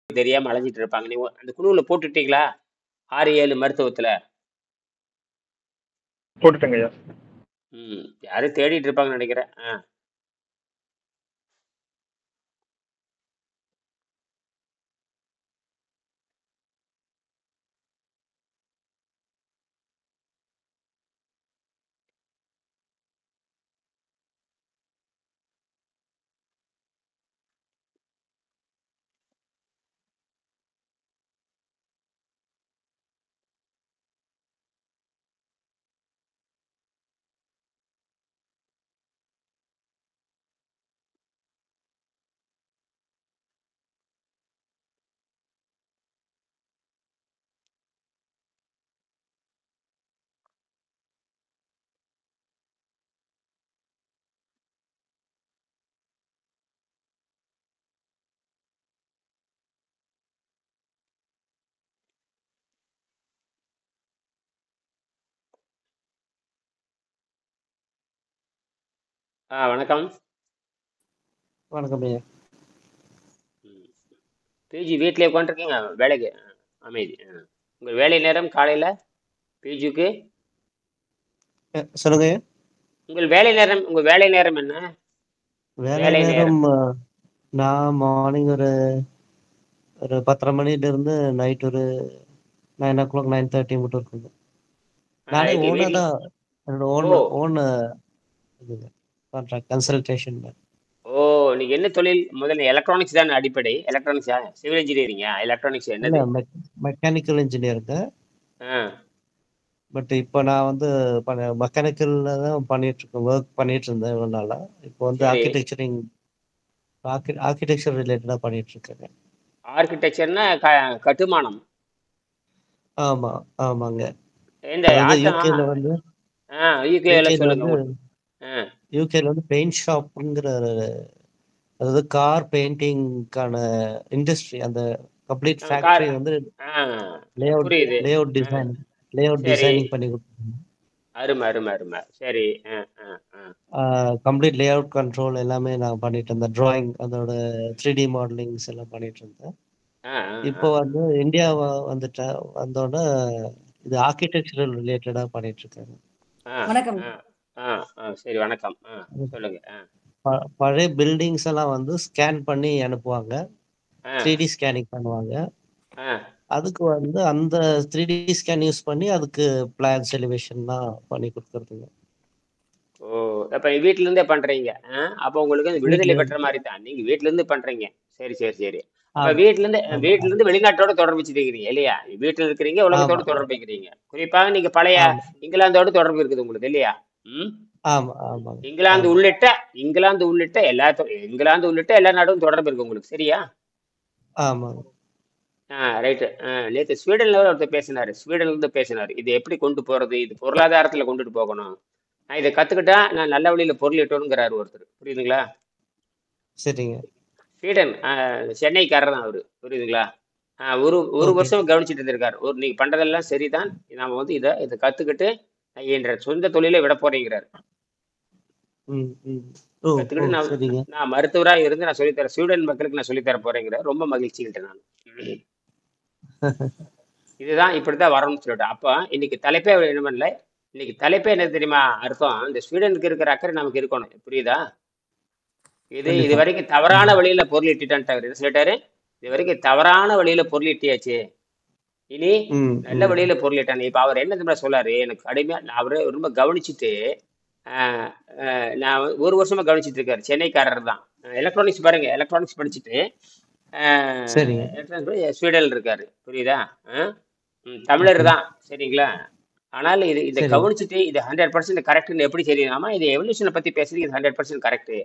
தெரியாம அலைஞ்சிட்டு இருப்பாங்க. நீங்க அந்த குழுவுல போட்டுட்டீங்களா? 6, 7 மருத்துவத்துல. போட்டுட்டேங்க ஐயா. யாரும் தேடிட்டு இருப்பாங்கன்னு நினைக்கிறேன். வணக்கம். வணக்கம் ஐயா. பிஜி வீட்லயே உட்காந்துருக்கீங்க வேலைக்கு? அமைதி. உங்க வேலை நேரம் காலையில பிஜிக்கு சொல்லுங்க ஐயா. உங்க வேலை நேரம் என்ன? வேலை நேரம் நான் மார்னிங் ஒரு 10:30 மணில இருந்து நைட் ஒரு 9:00 9:30 மட்டும் இருக்குங்க. நானே ஓனா தான், என்னோட ஓன் கான்ட்ராக்ட் கன்சல்டேஷன். நீங்க என்ன தொழில்? முதல்ல எலக்ட்ரானிக்ஸ் தான் அடிப்படை. எலக்ட்ரானிக்ஸா? சிவில் இன்ஜினியரிங்கா? எலக்ட்ரானிக்ஸ் என்னது? மெக்கானிக்கல் இன்ஜினியருங்க. பட் இப்போ நான் வந்து மெக்கானிக்கல்ல தான் ஒர்க் பண்ணிட்டு இருந்தேன் இவ்வளவு நாளா. இப்போ வந்து ஆர்கிடெக்சர் ரிலேட்டடா பண்ணிட்டு இருக்கேன். ஆர்கிடெக்சர்னா கட்டுமானம். ஆமாங்க. யூகேல வந்து யூகேல வந்து பெயிண்ட் ஷாப்ங்கிற, அதாவது கார் பெயிண்டிங்கான இண்டஸ்ட்ரி, அந்த கம்ப்ளீட் ஃபேக்டரி வந்து லேஅவுட் டிசைனிங் பண்ணி கொடுத்தாங்க. அருமை. சரி. கம்ப்ளீட் லேஅவுட் கண்ட்ரோல் எல்லாமே நான் பண்ணிட்டு இருந்தேன். டிராயிங், அதோட 3D மாடலிங்ஸ் எல்லாம் பண்ணிட்டு இருந்தேன். இப்போ வந்து இந்தியா வந்தோட இது ஆர்கிடெக்சரல் ரிலேட்டடா பண்ணிட்டு இருக்காங்க. வணக்கம். சரி, வணக்கம். சொல்லுங்க. பழைய பில்டிங்ஸ் எல்லாம் வந்து ஸ்கேன் பண்ணி அனுப்புவாங்க. 3D ஸ்கேனிங் பண்ணுவாங்க. அதுக்கு வந்து அந்த 3D ஸ்கேன் யூஸ் பண்ணி அதுக்கு பிளான்ஸ் எலிவேஷன்லாம் பண்ணி கொடுக்கறதுங்க. அப்ப வீட்டுல இருந்தே பண்றீங்க. அப்ப உங்களுக்கு விடுதலை பெற்ற மாதிரி தான். நீங்க வீட்டுல இருந்து பண்றீங்க. சரி. அப்ப வீட்டுல இருந்து வெளிநாட்டோட தொடர்பு வச்சுக்கிறீங்க இல்லையா? வீட்டுல இருக்கிறீங்க, உலகத்தோட தொடர்பு வைக்கிறீங்க. குறிப்பாக நீங்க பழைய இங்கிலாந்தோட தொடர்பு இருக்குது உங்களுக்கு இல்லையா? இங்கிலாந்து உள்ளிட்ட எல்லா நாடும் தொடர்பு இருக்கு உங்களுக்கு, சரியா? ரைட்டு. நேற்று ஸ்வீடன்ல ஒருத்தர் ஸ்வீடன்ல இருந்து பேசினாரு. இது எப்படி கொண்டு போறது, இது பொருளாதாரத்துல கொண்டுட்டு போகணும், நான் இதை கத்துக்கிட்டா நான் நல்ல வழியில பொருள் ஈட்டணுங்கிறாரு ஒருத்தர். புரியுதுங்களா? சரிங்க. ஸ்வீடன், சென்னைக்காரர் தான் அவரு. புரியுதுங்களா? ஒரு வருஷம் கவனிச்சுட்டு இருந்திருக்காரு. நீங்க பண்றதெல்லாம் சரிதான், நாம வந்து இதை கத்துக்கிட்டு என்ற சொந்த தொழிலை விட போறேங்கிறாரு. கத்துக்கிட்டு நான் மருத்துவரா இருந்து நான் சொல்லித்தரேன், ஸ்வீடன் மக்களுக்கு நான் சொல்லித்தர போறேங்கிறார். ரொம்ப மகிழ்ச்சிக்கிட்டேன் நான். இதுதான் இப்படித்தான் வரணும்னு சொல்லிட்டு. அப்ப இன்னைக்கு தலைப்பே என்ன பண்ணல, இன்னைக்கு தலைப்பே என்ன தெரியுமா அர்த்தம்? இந்த ஸ்வீடனுக்கு இருக்கிற அக்கறை நமக்கு இருக்கணும். புரியுதா? இது வரைக்கும் தவறான வழியில பொருள் ஈட்டிட்டான்ட்டாரு. என்ன சொல்லிட்டாரு? இது வரைக்கும் தவறான வழியில பொருள் ஈட்டியாச்சு, இனி நல்ல வழியில பொருள் ஈட்டானு. இப்ப அவர் என்ன தெரியுமா சொல்லாரு, எனக்கு கடுமையா, அவரு ரொம்ப கவனிச்சுட்டு, நான் ஒரு வருஷமா கவனிச்சுட்டு இருக்காரு. சென்னைக்காரர் தான். எலக்ட்ரானிக்ஸ் பாருங்க, எலக்ட்ரானிக்ஸ் படிச்சுட்டு ஸ்வீடன்ல இருக்காரு. புரியுதா? தமிழர் தான், சரிங்களா? ஆனால் இதை கவனிச்சுட்டு இது 100% கரெக்ட்னு எப்படி தெரியுமா? இது எவல்யூஷனை பத்தி பேசுறது, இது 100% கரெக்ட்.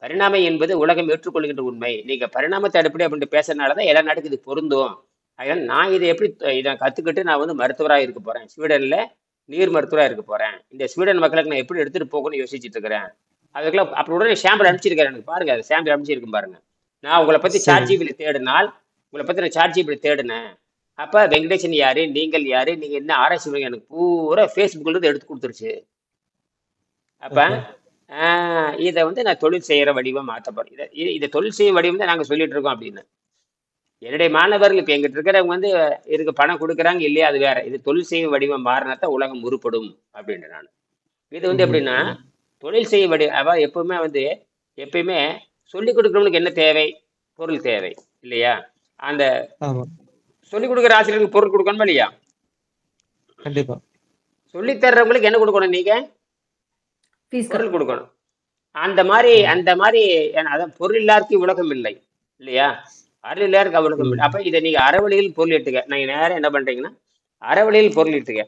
பரிணாமம் என்பது உலகம் ஏற்றுக்கொள்கின்ற உண்மை. நீங்க பரிணாமத்தை அடிப்படை அப்படின்னு பேசுறதுனாலதான் எல்லா நாட்டுக்கு இது பொருந்தும். அதனால நான் இதை கத்துக்கிட்டு நான் வந்து மருத்துவராக இருக்க போறேன், ஸ்வீடன்ல நீர் மருத்துவராக இருக்க போறேன். இந்த ஸ்வீடன் மக்களுக்கு நான் எப்படி எடுத்துட்டு போகணும்னு யோசிச்சுட்டு இருக்கிறேன். அதுக்கெல்லாம் அப்படி உடனே சாம்பிள் அனுப்பிச்சிருக்காரு எனக்கு. பாருங்க, அது சாம்பிள் அனுப்பிச்சிருக்கும் பாருங்க. நான் உங்களை பத்தி சாட்ஜிபிலி தேடினால், உங்களை பத்தி நான் சாட்ஜிபிலி தேடினேன். அப்ப வெங்கடேசன் யாரு, நீங்கள் யாரு, நீங்க என்ன ஆராய்ச்சி பண்ணீங்க, எனக்கு பூரா ஃபேஸ்புக்ல இருந்து எடுத்து கொடுத்துருச்சு. அப்ப இதை வந்து நான் தொழில் செய்யற வடிவம் மாற்றப்படும். இதை தொழில் செய்யும் வடிவம் தான் நாங்க சொல்லிட்டு இருக்கோம் அப்படின்னு. என்னுடைய மாணவர்கள் இப்ப எங்கிட்ட இருக்கிறவங்க வந்து இதுக்கு பணம் கொடுக்குறாங்க இல்லையா, அது வேற. இது தொழில் செய்யும் வடிவம் மாறினாத்தான் உலகம் உருப்படும் அப்படின்றேன் நான். இது வந்து எப்படின்னா, தொழில் செய்யும் எப்பவுமே வந்து எப்பயுமே சொல்லிக் கொடுக்குறவங்களுக்கு என்ன தேவை? பொருள் தேவை இல்லையா? அந்த ஆமா சொல்லிக் கொடுக்குற ஆசிரியருக்கு பொருள் கொடுக்கணுமா இல்லையா? கண்டிப்பா சொல்லித் தர்றவங்களுக்கு என்ன கொடுக்கணும் நீங்க? ஃபீஸ் பொருள் கொடுக்கணும். அந்த மாதிரி அதான் பொருள் இல்லாருக்கு உலகம் இல்லை இல்லையா? அருள் இல்லாருக்கு உலகம் இல்லை. அப்ப இதை நீங்க அறவழியில் பொருள் எடுத்துக்க. நீங்க நேரம் என்ன பண்றீங்கன்னா அறவழியில் பொருள் எடுத்துக்க.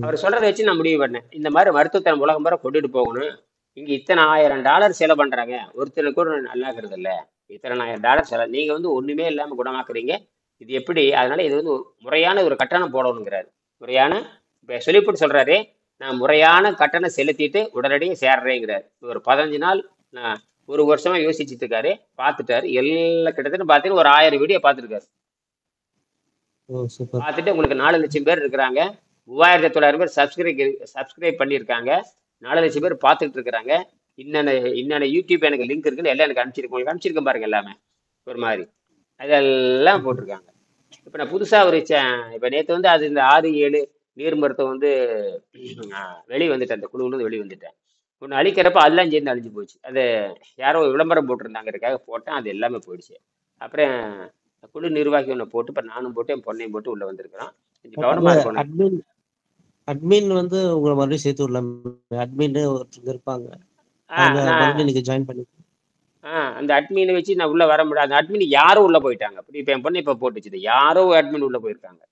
அவர் சொல்றதை வச்சு நான் முடிவு பண்ணேன். இந்த மாதிரி மருத்துவத்தை நம்ம உலகம் வர கொண்டுட்டு போகணும். இங்க இத்தனை $1000 செலவு பண்றாங்க, ஒருத்தருக்கு கூட நல்லாக்குறது இல்ல. இத்தனை $1000 செலவு, நீங்க வந்து ஒண்ணுமே இல்லாம குணமாக்குறீங்க. இது எப்படி? அதனால இது வந்து முறையான ஒரு கட்டணம் போடணுங்கிறாரு. முறையான இப்ப சொல்லிப்பட்டு சொல்றாரு, நான் முறையான கட்டணம் செலுத்திட்டு உடனடியாக சேர்றேங்கிறாரு. ஒரு 15 நாள் நான் ஒரு வருஷமா யோசிச்சுட்டு இருக்காரு. பார்த்துட்டாரு. எல்லாம் கிட்டத்தட்ட பார்த்தீங்கன்னா ஒரு 1000 வீடியோ பார்த்துருக்காரு. பார்த்துட்டு உங்களுக்கு 4 லட்சம் பேர் இருக்கிறாங்க, 3900 பேர் சப்ஸ்கிரைப் பண்ணியிருக்காங்க, 4 லட்சம் பேர் பார்த்துட்டு இருக்கிறாங்க. இன்னென்ன யூடியூப் எனக்கு லிங்க் இருக்குன்னு எல்லாம் எனக்கு அனுப்பிச்சிருக்கேன் பாருங்க. எல்லாமே ஒரு மாதிரி அதெல்லாம் போட்டிருக்காங்க. இப்போ நான் புதுசாக ஒரு இப்போ நேற்று வந்து அது இந்த 6-7 நீர் மருத்துவம் வந்து வெளியே வந்துட்டேன். அந்த குழுவிலிருந்து வெளியே வந்துட்டேன். ஒன்று அழிக்கிறப்ப அதெல்லாம் சேர்ந்து அழிஞ்சு போச்சு. அது யாரோ விளம்பரம் போட்டிருந்தாங்கிறதுக்காக போட்டேன், அது எல்லாமே போயிடுச்சு. அப்புறம் குழு நிர்வாகி ஒன்று போட்டு இப்போ நானும் போட்டு என் பொண்ணையும் போட்டு உள்ள வந்திருக்கிறோம். கொஞ்சம் கவனமா இருக்கணும். அட்மின் வந்து உங்களை மறுபடியும் சேர்த்து விடலாம். அட்மின் ஒருத்தங்க இருப்பாங்க, நீங்க ஜாயின் பண்ணி அந்த அட்மினை வச்சு நான் உள்ள வர முடியாது. அந்த அட்மின் யாரும் உள்ள போயிட்டாங்க. அப்படி இப்போ என் பொண்ணு இப்போ போட்டுச்சு, யாரோ அட்மின் உள்ள போயிருக்காங்க.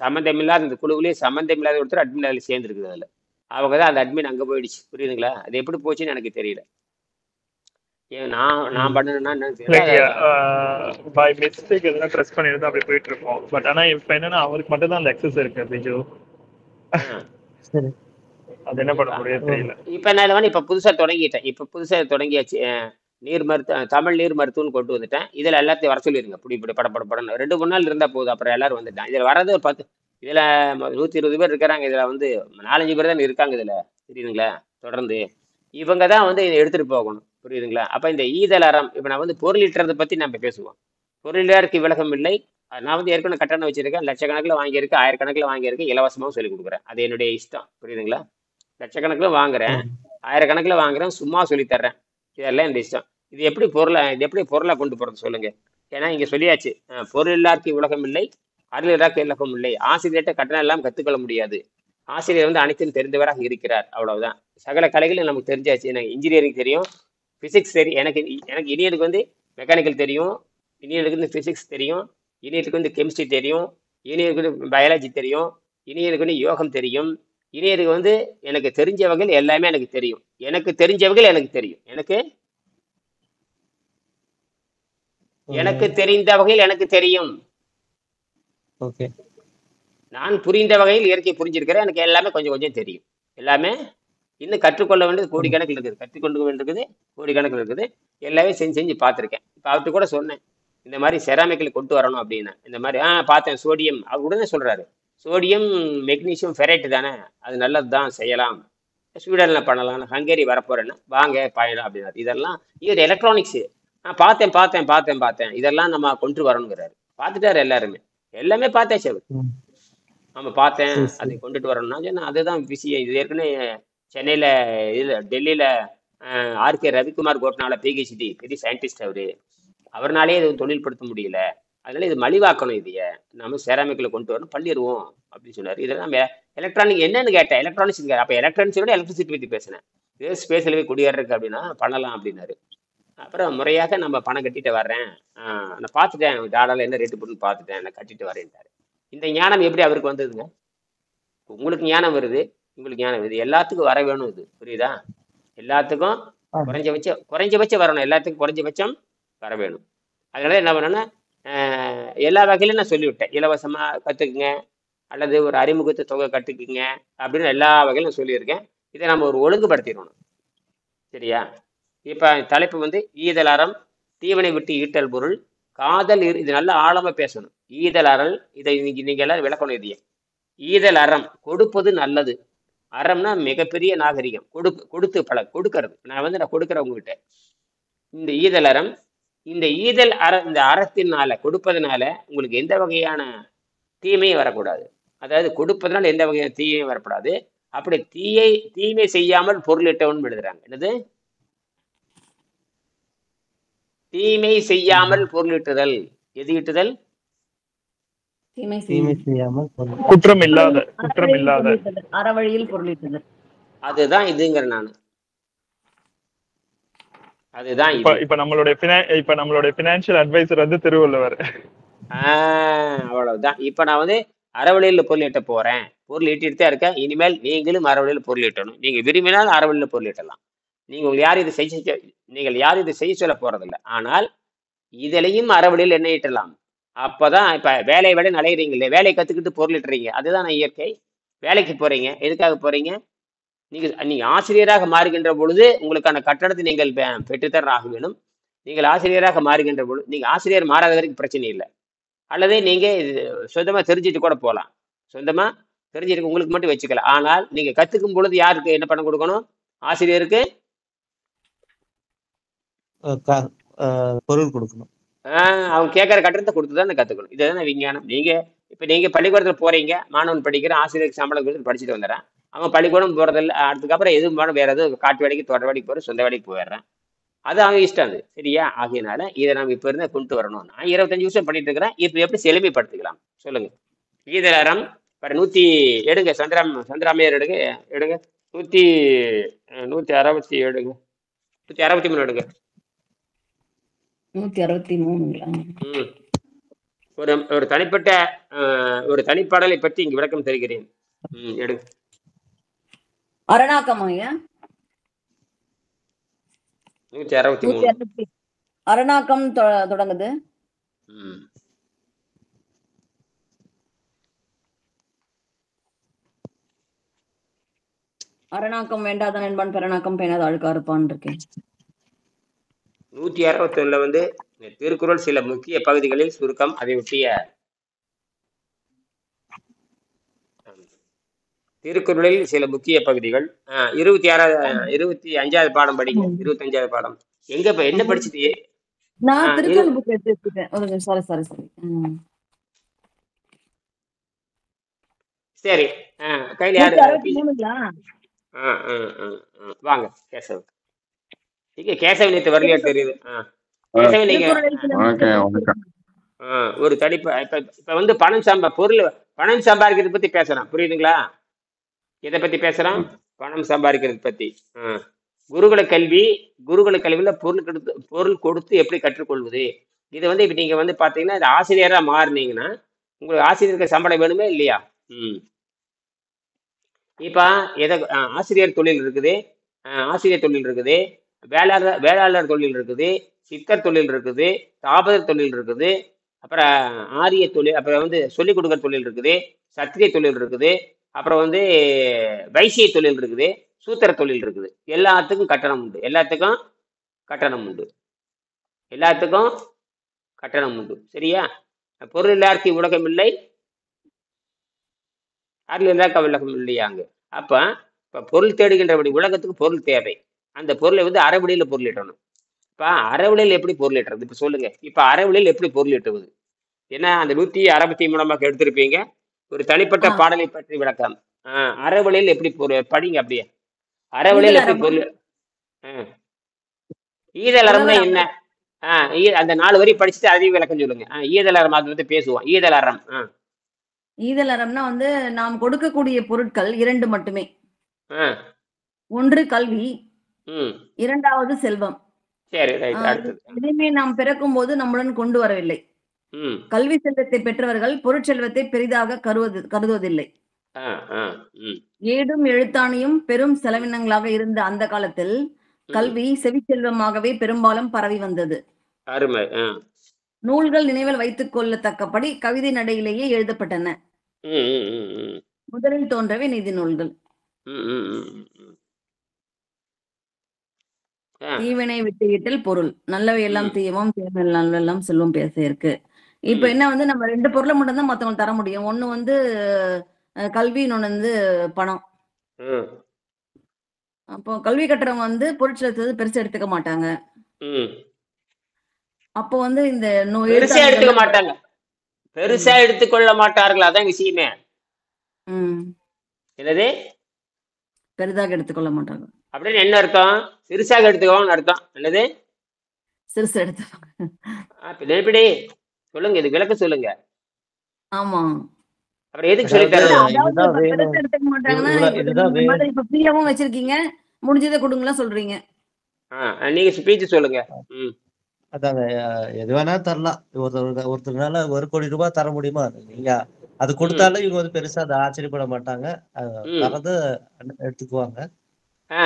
சம்மந்தம் இல்லாத இந்த குழுவிலேயே சம்மந்தம் இல்லாத ஒருத்தர் அட்மின் அதில் சேர்ந்துருக்குது. அதில் அவங்க தான் அந்த அட்மின் அங்கே போயிடுச்சு. புரியுதுங்களா? அது எப்படி போச்சுன்னு எனக்கு தெரியல. ஏன் நான் பண்ணணும்னா பை மிஸ்டேக் எதுனா ட்ரெஸ் பண்ணிருந்தா அப்படி போயிட்டு இருக்கோம். பட் ஆனா இப்போ என்னன்னா அவருக்கு மட்டும் தான் அந்த அக்சஸ் இருக்கு. பிஜு அது என்ன பண்ண முடியாது தெரியல. இப்போ நான் வந்து இப்போ புதுசாக தொடங்கிட்டேன். இப்போ புதுசாக தொடங்கியாச்சு. தமிழ் நீர் மருத்துவம்னு கொண்டு வந்துட்டேன். இதில் எல்லாத்தையும் வர சொல்லிடுங்க. இப்படி படன்னு 2-3 நாள் இருந்தால் போதும். அப்புறம் எல்லாரும் வந்துட்டான். இதில் வரது ஒரு 10, இதில் 120 பேர் இருக்கிறாங்க. இதில் வந்து 4-5 பேர் தான் இருக்காங்க இதில். தெரியுதுங்களா? தொடர்ந்து இவங்க தான் வந்து இதை எடுத்துகிட்டு போகணும். புரியுதுங்களா? அப்போ இந்த ஈதல் அறம் இப்போ நான் வந்து பொருளீட்டுறதை பற்றி நம்ம பேசுவோம். பொருளாருக்கு விலகம் இல்லை. நான் வந்து ஏற்கனவே கட்டணம் வச்சிருக்கேன். லட்சக்கணக்கில் வாங்கியிருக்கேன், 1000கணக்கில் வாங்கியிருக்கேன், இலவசமாகவும் சொல்லிக் கொடுக்குறேன். அது என்னுடைய இஷ்டம். புரியுதுங்களா? லட்சக்கணக்கில் வாங்குறேன், 1000கணக்கில் வாங்குறேன், சும்மா சொல்லித்தர்றேன். இதெல்லாம் இந்த இஷ்டம். இது எப்படி பொருளை கொண்டு போகிறது சொல்லுங்க. ஏன்னா இங்கே சொல்லியாச்சு, பொருள் இல்லாருக்கு உலகம் இல்லை, அருள் இல்லாருக்கு இலக்கம் இல்லை. ஆசிரியர்கிட்ட கட்டணம் எல்லாம் கற்றுக்கொள்ள முடியாது. ஆசிரியர் வந்து அனைத்தும் தெரிந்தவராக இருக்கிறார். அவ்வளவுதான். சகல கலைகளும் நமக்கு தெரிஞ்சாச்சு. எனக்கு இன்ஜினியரிங் தெரியும், பிசிக்ஸ் தெரியும். எனக்கு இனியருக்கு வந்து மெக்கானிக்கல் தெரியும், இனியருக்கு வந்து பிசிக்ஸ் தெரியும், இனியருக்கு வந்து கெமிஸ்ட்ரி தெரியும், இனியருக்கு வந்து பயாலஜி தெரியும், இனியருக்கு வந்து யோகம் தெரியும். இனியருக்கு வந்து எனக்கு தெரிஞ்சவர்கள் எல்லாமே எனக்கு தெரியும். எனக்கு தெரிஞ்சவர்கள் எனக்கு தெரியும். எனக்கு தெரிந்த வகையில் எனக்கு தெரியும். நான் புரிந்த வகையில் இயற்கை புரிஞ்சிருக்கிறேன். எனக்கு எல்லாமே கொஞ்சம் கொஞ்சம் தெரியும். எல்லாமே இன்னும் கற்றுக்கொள்ள வேண்டியது கோடிக்கணக்கில் இருக்குது. கற்றுக்கொண்டு வேண்டியது கோடிக்கணக்கில் இருக்குது. எல்லாமே செஞ்சு பார்த்துருக்கேன். இப்போ அவர்கிட்ட கூட சொன்னேன், இந்த மாதிரி செராமிக்கில் கொண்டு வரணும் அப்படின்னு. இந்த மாதிரி பார்த்தேன். சோடியம் அவர் உடனே சொல்றாரு, சோடியம் மெக்னீசியம் ஃபெரைட் தானே, அது நல்லது தான், செய்யலாம், ஸ்வீடனில் பண்ணலாம், ஹங்கேரி வரப்போறேன்னா வாங்க பயணம் அப்படின்னாரு. இதெல்லாம் இது எலக்ட்ரானிக்ஸு. பார்த்தேன் இதெல்லாம் நம்ம கொண்டு வரணுங்கிறாரு. பார்த்துட்டாரு. எல்லாமே பார்த்தாச்சு அவர். ஆமாம் பார்த்தேன், அதை கொண்டுட்டு வரணும்னா சொன்னா அதுதான் விஷயம். இது ஏற்கனவே சென்னையில் டெல்லியில் RK ரவிக்குமார் கோட்னால PhD பெரிய சயின்டிஸ்ட் அவர்னாலே இது தொழில்படுத்த முடியல. அதனால இது மலிவாக்கணும். இதைய நம்ம செராமிக்கில் கொண்டு வரணும், பண்ணிடுவோம் அப்படின்னு சொன்னார். இதெல்லாம் எலக்ட்ரானிக் என்னன்னு கேட்டேன். எலக்ட்ரானிக்ஸ். அப்போ எலக்ட்ரானிக்ஸோட எலக்ட்ரிசிட்டி பற்றி பேசினேன். இதே ஸ்பேஸில் போய் குடியேறதுக்கு அப்படின்னா பண்ணலாம் அப்படின்னாரு. அப்புறம் முறையாக நம்ம பணம் கட்டிட்டு வர்றேன், நான் பார்த்துட்டேன், டாலரில் என்ன ரேட்டு போட்டுன்னு பார்த்துட்டேன், நான் கட்டிட்டு வரேன்ட்டாரு. இந்த ஞானம் எப்படி அவருக்கு வந்ததுங்க? உங்களுக்கு ஞானம் வருது, உங்களுக்கு ஞானம் வருது, எல்லாத்துக்கும் வர வேணும். இது புரியுதா? எல்லாத்துக்கும் குறைஞ்சபட்சம் வரணும். எல்லாத்துக்கும் குறைஞ்சபட்சம் வர வேணும். அதனால என்ன பண்ணேன்னா, எல்லா வகையிலும் நான் சொல்லிவிட்டேன். இலவசமாக கற்றுக்குங்க அல்லது ஒரு அறிமுகத்தை தொகை கற்றுக்குங்க அப்படின்னு எல்லா வகையிலும் நான் சொல்லியிருக்கேன். இதை நம்ம ஒரு ஒழுங்குபடுத்திடணும். சரியா? இப்போ தலைப்பு வந்து ஈதல் அறம், தீவனை விட்டு ஈட்டல் பொருள், காதல். இது நல்லா ஆழமாக பேசணும். ஈதல் அறம், இதை நீங்கள் எல்லாரும் விளக்கணும். இதையே ஈதல் அறம், கொடுப்பது நல்லது. அறம்னா மிகப்பெரிய நாகரிகம். கொடுத்து கொடுக்கறது. நான் கொடுக்குறேன் உங்ககிட்ட. இந்த ஈதல் அறம், இந்த இந்த அறத்தினால கொடுப்பதனால உங்களுக்கு எந்த வகையான தீமையும் வரக்கூடாது. அதாவது கொடுப்பதனால எந்த வகையான தீமையும் வரக்கூடாது. அப்படி தீமை செய்யாமல் பொருளிட்டவன் எழுதுறாங்க. என்னது? தீமை செய்யாமல் பொருளிட்டுதல். எது ஈட்டுதல்? தீமை தீமை செய்யாமல் செய்யாமல் பொருள் குற்றம் இல்லாத அறவழியில் பொருளிட்டுதல். அதுதான் இதுங்கிற நானு. அதுதான் இப்ப இது. இப்ப நம்மளுடைய பினான்சியல் அட்வைசர் வந்து திருவள்ளுவர். அவ்வளவுதான். இப்ப நான் வந்து அறவழியில பொருள் ஈட்ட போறேன். பொருள் ஈட்டிட்டு தான் இருக்கேன். இனிமேல் நீங்களும் அறவழியில பொருள் ஈட்டணும். நீங்க விரும்பினால் அறவழியில பொருள் ஈட்டலாம். நீங்கள் யாரும் இதை செய்ய சொல்ல போறதில்லை. ஆனால் இதுலயும் அறவழியில் என்ன ஈட்டலாம். அப்பதான் இப்ப வேலை அலையிறீங்களே, வேலையை கத்துக்கிட்டு பொருள் ஈட்டுறீங்க. அதுதான் இயற்கை. வேலைக்கு போறீங்க, எதுக்காக போறீங்க? நீங்க ஆசிரியராக மாறுகின்ற பொழுது உங்களுக்கான கட்டணத்தை நீங்கள் பெற்றுத்தர ஆக வேணும். நீங்கள் ஆசிரியராக மாறுகின்ற பொழுது, நீங்க ஆசிரியர் மாறாத வரைக்கும் பிரச்சனை இல்லை. அல்லது நீங்க சொந்தமா தெரிஞ்சுட்டு கூட போகலாம். சொந்தமா தெரிஞ்சிருக்கு உங்களுக்கு மட்டும் வச்சுக்கலாம். ஆனால் நீங்க கத்துக்கும் பொழுது யாருக்கு என்ன பணம் கொடுக்கணும்? ஆசிரியருக்கு பொருள் கொடுக்கணும். அவங்க கேட்கற கட்டணத்தை கொடுத்துதான் கத்துக்கணும். இதுதான் விஞ்ஞானம். நீங்க பள்ளிக்கூடத்துல போறீங்க, மாணவன் படிக்கிற, ஆசிரியருக்கு சம்பளம் கொடுத்து படிச்சுட்டு வந்துடுறேன். அவன் பள்ளிக்கூடம் போறதில்ல, அதுக்கப்புறம் எதுவும் போன வேற எதுவும் காட்டு வேலைக்கு, தோட்ட வேலைக்கு போற, சொந்த வேலைக்கு போயிடுறேன். அது அவங்க இஷ்டம். அது சரியா? ஆகையினால இதை நம்ம இப்ப இருந்தா கொண்டு வரணும். நான் 25 வருஷம் பண்ணிட்டு இருக்கிறேன். இப்ப எப்படி செழுமைப்படுத்திக்கலாம் சொல்லுங்க. ஈதலறம் 100 எடுங்க. சந்திராமையர் எடுங்க 160 எடுங்க. 163 எடுங்க. 163. ஒரு தனிப்பட்ட ஒரு தனிப்பாடலை பற்றி இங்கு விளக்கம் தருகிறேன். எடுங்க. அரணாக்கம் ஐயா. 163 அரணாக்கம் தொடங்குது. அரணாக்கம் வேண்டாத நண்பன் பெரணாக்கம் பேணாத அழுக்கா இருப்பான் இருக்கேன். 161 வந்து திருக்குறள் சில முக்கிய பகுதிகளில் சுருக்கம். அதை ஒட்டிய திருக்குறளில் சில முக்கிய பகுதிகள். 25வது பாடம் படிங்க. 25வது பாடம் எங்க என்ன படிச்சுட்டு? நான் திருக்குறள் புக் எடுத்து வச்சிட்டேன். சாரி. சரி, கையில யாரு? வாங்க கேசவ். கேசவ நேத்து வரலையா தெரியுது. கேசவ நீங்க ஒரு தனிப்ப இப்ப வந்து பணம் சம்பாதிக்கிறது பத்தி பேசுறேன். புரியுதுங்களா? எதை பத்தி பேசுறோம்? பணம் சம்பாதிக்கிறது பத்தி. குருகுல கல்வியில பொருள் கொடுத்து எப்படி கற்றுக்கொள்வது. இது வந்து இப்ப நீங்க வந்து பாத்தீங்கன்னா இது ஆசிரியரா மாறினீங்கன்னா உங்களுக்கு ஆசிரியருக்கு சம்பளம் வேணுமே இல்லையா? இப்ப ஆசிரியர் தொழில் இருக்குது, வேளாளர் தொழில் இருக்குது, சித்தர் தொழில் இருக்குது, தாபதர் தொழில் இருக்குது, அப்புறம் ஆரிய தொழில், அப்புறம் வந்து சொல்லிக் கொடுக்குற தொழில் இருக்குது, சத்திரிய தொழில் இருக்குது, அப்புறம் வந்து வைசிய தொழில் இருக்குது, சூத்திர தொழில் இருக்குது. எல்லாத்துக்கும் கட்டணம் உண்டு. சரியா? பொருள் இல்லாருக்கு உலகம் இல்லை, அருள் இல்லாக்க உலகம் இல்லையாங்க. அப்ப பொருள் தேடுகின்றபடி உலகத்துக்கு பொருள் தேவை. அந்த பொருளை வந்து அறவழியில பொருளிட்டணும். இப்ப அறவழியில் எப்படி பொருளிட்டுறது? இப்ப சொல்லுங்க. இப்ப அறவழியில் எப்படி பொருளிட்டுவது? ஏன்னா அந்த 163 எடுத்திருப்பீங்க. ஒரு தனிப்பட்ட பாடலை பற்றி விளக்கம். அறவழியில் எப்படி படிங்க. அப்படியே அறவழியில் எப்படி பொருள். ஈதலறம்னா என்ன? அந்த 4 வரி படிச்சுட்டு அதையும் விளக்கம் சொல்லுங்க. ஈதலறம் அதை பத்தி பேசுவோம். ஈதலறம்னா வந்து நாம் கொடுக்கக்கூடிய பொருட்கள் 2 மட்டுமே. ஒன்று கல்வி, இரண்டாவது செல்வம். சரி, ரைட். அடுத்து எதுவுமே நாம் பிறக்கும் போது நம்முடன் கொண்டு வரவில்லை. கல்வி செல்வத்தை பெற்றவர்கள் பொருட்செல்வத்தை பெரிதாக கருதுவதில்லை. ஏடும் எழுத்தாணியும் பெரும் செலவினங்களாக இருந்த அந்த காலத்தில் கல்வி செவிச்செல்வமாகவே பெரும்பாலும் பரவி வந்தது. அருமை. நூல்கள் நினைவில் வைத்துக் கொள்ளத்தக்கபடி கவிதை நடையிலேயே எழுதப்பட்டன. முதலில் தோன்றவே நீதி நூல்கள். தீவினை விட்டுவிட்டல் பொருள் நல்லவை எல்லாம் தீயவும் நல்லவெல்லாம் செல்வம் பேச இருக்கு. இப்ப என்ன வந்து நம்ம 2 பொருளை மட்டும் தான் மத்தவங்க தர முடியும். ஒண்ணு வந்து கல்வி, இன்னொன்னு வந்து பணம். அப்போ கல்வி கட்டுறவங்க வந்து பொருட்செலுத்துவது பெருசு எடுத்துக்க மாட்டாங்க. அப்போ வந்து இந்த பெருசா எடுத்துக்க எழுத்தாளர்கள் மாட்டாங்க, பெருசா எடுத்துக்கொள்ள மாட்டார்கள். அதான் விஷயமே. என்னது பெரிதாக எடுத்துக்கொள்ள மாட்டாங்க அப்படின்னு என்ன அர்த்தம்? சிறுசாக எடுத்துக்கோன்னு அர்த்தம். என்னது சிறுசு எடுத்துப்பாங்க. எப்படி சொல்லுங்க, இது விளக்க சொல்லுங்க. ஆமா அப்புறம் எதுக்கு சொல்லி அதாவது தரணும்? அதாவது இதுதான் இப்ப வேணும், பெருசா எடுத்துக்க மாட்டாங்கன்னா இதுதான் இந்த வேணும். மாதிரி இப்ப ஃப்ரீயாவும் வச்சிருக்கீங்க, முடிஞ்சதை கொடுங்கலாம் சொல்றீங்க. நீங்க ஸ்பீச் சொல்லுங்க. அதாங்க எது வேணா தரலாம். ஒருத்தருனால 1 கோடி ரூபாய் தர முடியுமா? நீங்க அது கொடுத்தாலும் இவங்க வந்து பெருசா அதை ஆச்சரியப்பட மாட்டாங்க. தரது எடுத்துக்குவாங்க.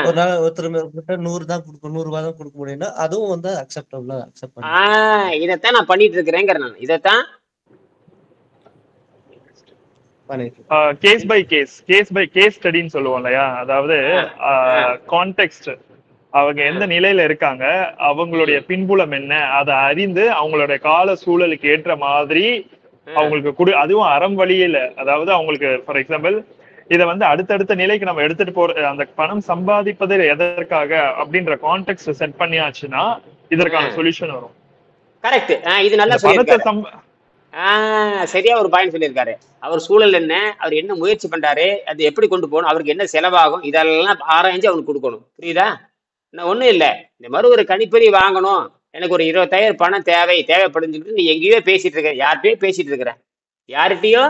ஒரு நாள் ஒருத்தர் கிட்ட 100 தான் கொடுக்கும், 100 ரூபாய் தான் கொடுக்க முடியும்னா அதுவும் வந்து அக்செப்ட் பண்ணி இதைத்தான் நான் பண்ணிட்டு இருக்கிறேங்கிற நான் இதைத்தான் கேஸ் பை கேஸ் ஸ்டடின்னு சொல்லுவோம் இல்லையா? அதாவது கான்டெக்ஸ்ட், அவங்க எந்த நிலையில இருக்காங்க, அவங்களுடைய பின்புலம் என்ன, அதை அறிந்து அவங்களுடைய கால சூழலுக்கு ஏற்ற மாதிரி அவங்களுக்கு அதுவும் அறம் வழியில, அதாவது அவங்களுக்கு ஃபார் எக்ஸாம்பிள் இதை வந்து அடுத்தடுத்த நிலைக்கு நம்ம எடுத்துட்டு போற அந்த பணம் சம்பாதிப்பது எதற்காக அப்படின்ற கான்டெக்ட் செட் பண்ணியாச்சுன்னா இதற்கான சொல்யூஷன் வரும். கரெக்ட். இது நல்லா சொல்லியிருக்காரு. சரியா ஒரு பாயிண்ட் சொல்லியிருக்காரு. அவர் சூழல் என்ன, அவர் என்ன முயற்சி பண்றாரு, அது எப்படி கொண்டு போகணும், அவருக்கு என்ன செலவாகும், இதெல்லாம் ஆராய்ஞ்சு அவனுக்கு கொடுக்கணும். புரியுதா? நான் ஒண்ணும் இல்லை, இந்த மாதிரி ஒரு கணிப்பொறி வாங்கணும், எனக்கு ஒரு 20,000 பணம் தேவைப்படுன்னு சொல்லிட்டு நீ எங்கேயோ பேசிட்டு இருக்க, யார்கிட்டயோ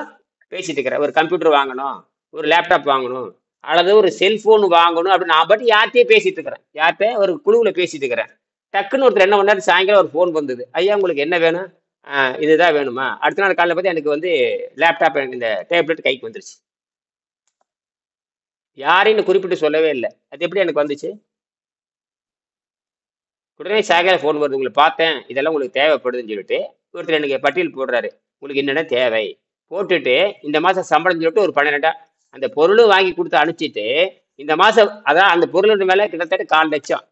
பேசிட்டு இருக்கிறேன், ஒரு கம்ப்யூட்டர் வாங்கணும், ஒரு லேப்டாப் வாங்கணும், அல்லது ஒரு செல்போன் வாங்கணும் அப்படின்னு நான் பாட்டு யார்கிட்டயே பேசிட்டு இருக்கிறேன், யார்கிட்ட ஒரு குழுவுல பேசிட்டு இருக்கிறேன். டக்குன்னு ஒருத்தர் என்ன பண்ணாரு, சாயங்காலம் ஒரு ஃபோன் வந்தது, ஐயா உங்களுக்கு என்ன வேணும், இதுதான் வேணுமா? அடுத்த நாள் காலையில் பார்த்து எனக்கு வந்து லேப்டாப், இந்த டேப்லெட் கைக்கு வந்துருச்சு. யாரையும் குறிப்பிட்டு சொல்லவே இல்லை. அது எப்படி எனக்கு வந்துச்சு? உடனே சாயங்காலம் ஃபோன் வருது, உங்களை பார்த்தேன், இதெல்லாம் உங்களுக்கு தேவைப்படுதுன்னு சொல்லிட்டு ஒருத்தர் எனக்கு பட்டியல் போடுறாரு, உங்களுக்கு என்னென்ன தேவை போட்டுட்டு இந்த மாதம் சம்பளம் சொல்லிட்டு ஒரு 12,000 அந்த பொருளும் வாங்கி கொடுத்து அனுப்பிச்சிட்டு இந்த மாதம் அதான் அந்த பொருள் மேலே கிட்டத்தட்ட 4,00,000,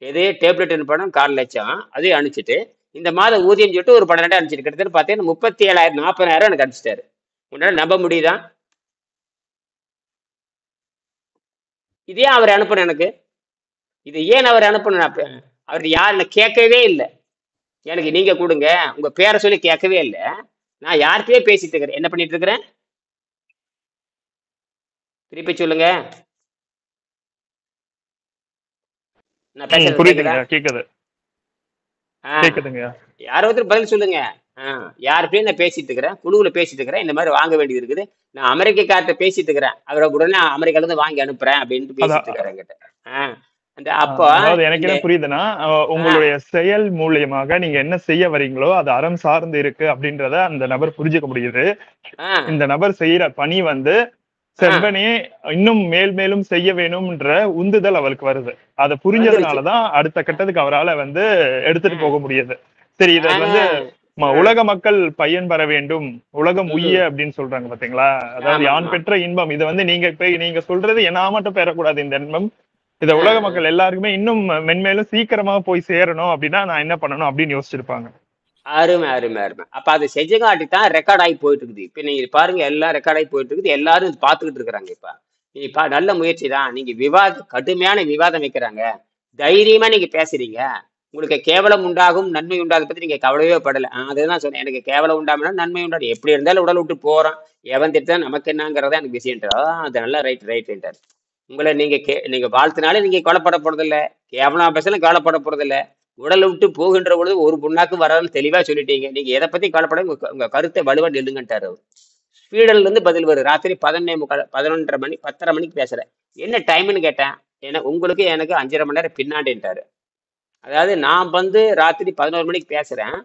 எது டேப்லெட் பணம் 4,00,000 அதையும் அனுப்பிச்சிட்டு இந்த மாதம் ஊதியம் சொல்லிட்டு ஒரு 12,000 அனுப்பிச்சிட்டு கிட்டத்தட்ட பார்த்தீங்கன்னா 37,000 40,000 எனக்கு அனுப்பிச்சிட்டாரு. உன்னால நம்ப முடியுதா? இதே அவர் அனுப்பணும் எனக்கு. இது ஏன் அவர் அனுப்பணும்? அவர் யாருன்னு கேட்கவே இல்லை. எனக்கு நீங்க கொடுங்க உங்க பேரை சொல்லி கேட்கவே இல்லை. நான் யார்கிட்டயே பேசிட்டு இருக்கிறேன். என்ன பண்ணிட்டு இருக்கிறேன்? திருப்பி சொல்லுங்க. நான் பேசுறது கேக்குது? யாரோ ஒருத்தர் பதில் சொல்லுங்க. யார்கிட்டயும் நான் பேசிட்டு இருக்கிறேன், குழுவுல பேசிட்டு இருக்கிறேன், இந்த மாதிரி வாங்க வேண்டியது இருக்குது, நான் அமெரிக்கார்ட்ட பேசிட்டு இருக்கிறேன், அவரை உடனே அமெரிக்கால இருந்து வாங்கி அனுப்புறேன் அப்படின்ட்டு பேசிட்டு இருக்கிறேன் கிட்ட. எனக்கு என்ன புரியுதுன்னா, உங்களுடைய செயல் மூலியமாக நீங்க என்ன செய்ய வரீங்களோ அது அறம் சார்ந்து இருக்கு அப்படின்றத அந்த நபர் புரிஞ்சுக்க முடியுது. இந்த நபர் செய்யற பணி வந்து செவ்வனே இன்னும் மேலும் செய்ய வேணும்ன்ற உந்துதல் அவருக்கு வருது. அதை புரிஞ்சதுனாலதான் அடுத்த கட்டத்துக்கு அவரால் வந்து எடுத்துட்டு போக முடியுது. சரி, இத வந்து உலக மக்கள் பயன்பெற வேண்டும், உலகம் உய்ய அப்படின்னு சொல்றாங்க பாத்தீங்களா? அதாவது யான் பெற்ற இன்பம், இதை வந்து நீங்க சொல்றது என்ன மட்டும் பெறக்கூடாது இந்த இன்பம், இத உலக மக்கள் எல்லாருக்குமே இன்னும் மென்மேலும் சீக்கிரமா போய் சேரணும் அப்படின்னா நான் என்ன பண்ணணும் அப்படின்னு யோசிச்சிருப்பாங்க. அருமை அருமை அருமை. அப்ப அது செஞ்சங்காட்டி தான் ரெக்கார்ட் ஆகி போயிட்டு இருக்குது. இப்ப நீங்க பாருங்க, எல்லாம் ரெக்கார்ட் ஆகி போயிட்டு இருக்குது, எல்லாரும் பாத்துக்கிட்டு இருக்கிறாங்க. இப்ப நல்ல முயற்சி தான். நீங்க கடுமையான விவாதம் வைக்கிறாங்க, தைரியமா நீங்க பேசுறீங்க, உங்களுக்கு கேவலம் உண்டாகும் நன்மை உண்டாத பத்தி நீங்க கவலையே படல. அதுதான் சொன்னேன், எனக்கு கேவலம் உண்டாமனா நன்மை உண்டாது, எப்படி இருந்தாலும் உடல் விட்டு போறோம், எவன் திட்டா நமக்கு என்னங்கிறதா எனக்கு விஷயம். அது நல்லா ரைட். உங்களை நீங்க வாழ்த்தினாலும் நீங்க கவலைப்பட போறது இல்லை, கேவலம் பேசலாம் கவலைப்பட போறது இல்லை, உடலை விட்டு போகின்ற பொழுது ஒரு புண்ணாக்கு வராதுன்னு தெளிவா சொல்லிட்டீங்க. நீங்க எதை பத்தி கவலைப்பட, உங்க கருத்தை வலுவா நில்லுங்கன்ட்டாரு அவர். ஸ்வீடன்ல இருந்து பதில் வரும், ராத்திரி 11:30 மணி 10:30 மணிக்கு பேசுறேன். என்ன டைம்னு கேட்டேன், உங்களுக்கு எனக்கு 5.5 மணி நேரம் பின்னாடின்ட்டாரு. அதாவது நான் வந்து ராத்திரி 11 மணிக்கு பேசுறேன்,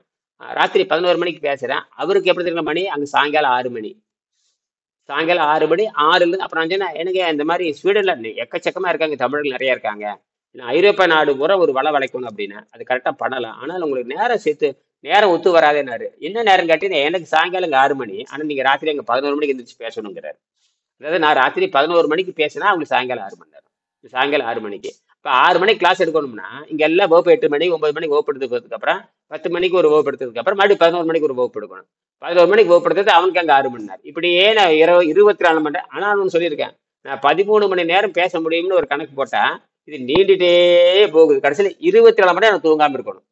அவருக்கு எப்படி தெரியுங்க மணி, அங்க சாயங்காலம் 6 மணி, 6 அப்புறம் நான் சொன்னேன், எனக்கு இந்த மாதிரி ஸ்வீடன்ல எக்கச்சக்கமா இருக்காங்க, தமிழர்கள் நிறைய இருக்காங்க, ஐரோப்பிய நாடு பூரா ஒரு வலை வளைக்கணும் அப்படின்னு அது கரெக்டா பண்ணலாம், ஆனால் உங்களுக்கு நேரம் ஒத்து வராதேனாரு. என்ன நேரம் கேட்டீங்கன்னா, எனக்கு சாயங்காலம் 6 மணி, ஆனா நீங்க ராத்திரி அங்க 11 மணிக்கு எந்திரிச்சு பேசணுங்கிறாரு. அதாவது நான் ராத்திரி 11 மணிக்கு பேசினா அவங்களுக்கு சாயங்காலம் 6 மணி நேரம், சாயங்காலம் 6 மணிக்கு. இப்போ 6 மணிக்கு கிளாஸ் எடுக்கணும்னா இங்க எல்லாம் வகுப்பு 8 மணி 9 மணிக்கு வகுப்பு எடுத்ததுக்கு அப்புறம் 10 மணிக்கு ஒரு வகுப்பு எடுத்ததுக்கு அப்புறம் மறுபடியும் 11 மணிக்கு ஒரு வகுப்பு எடுக்கணும். 11 மணிக்கு வகுப்பு எடுத்தது அவனுக்கு அங்கே 6 மணி நேரம். இப்படியே நான் 24 மணி நேரம். ஆனால் அவனு சொல்லியிருக்கேன், நான் 13 மணி நேரம் பேச முடியும்னு ஒரு கணக்கு போட்டா இது நீண்டுட்டே போகுது. கடைசியில் 24 மணி நேரம் தூங்காம இருக்கணும்.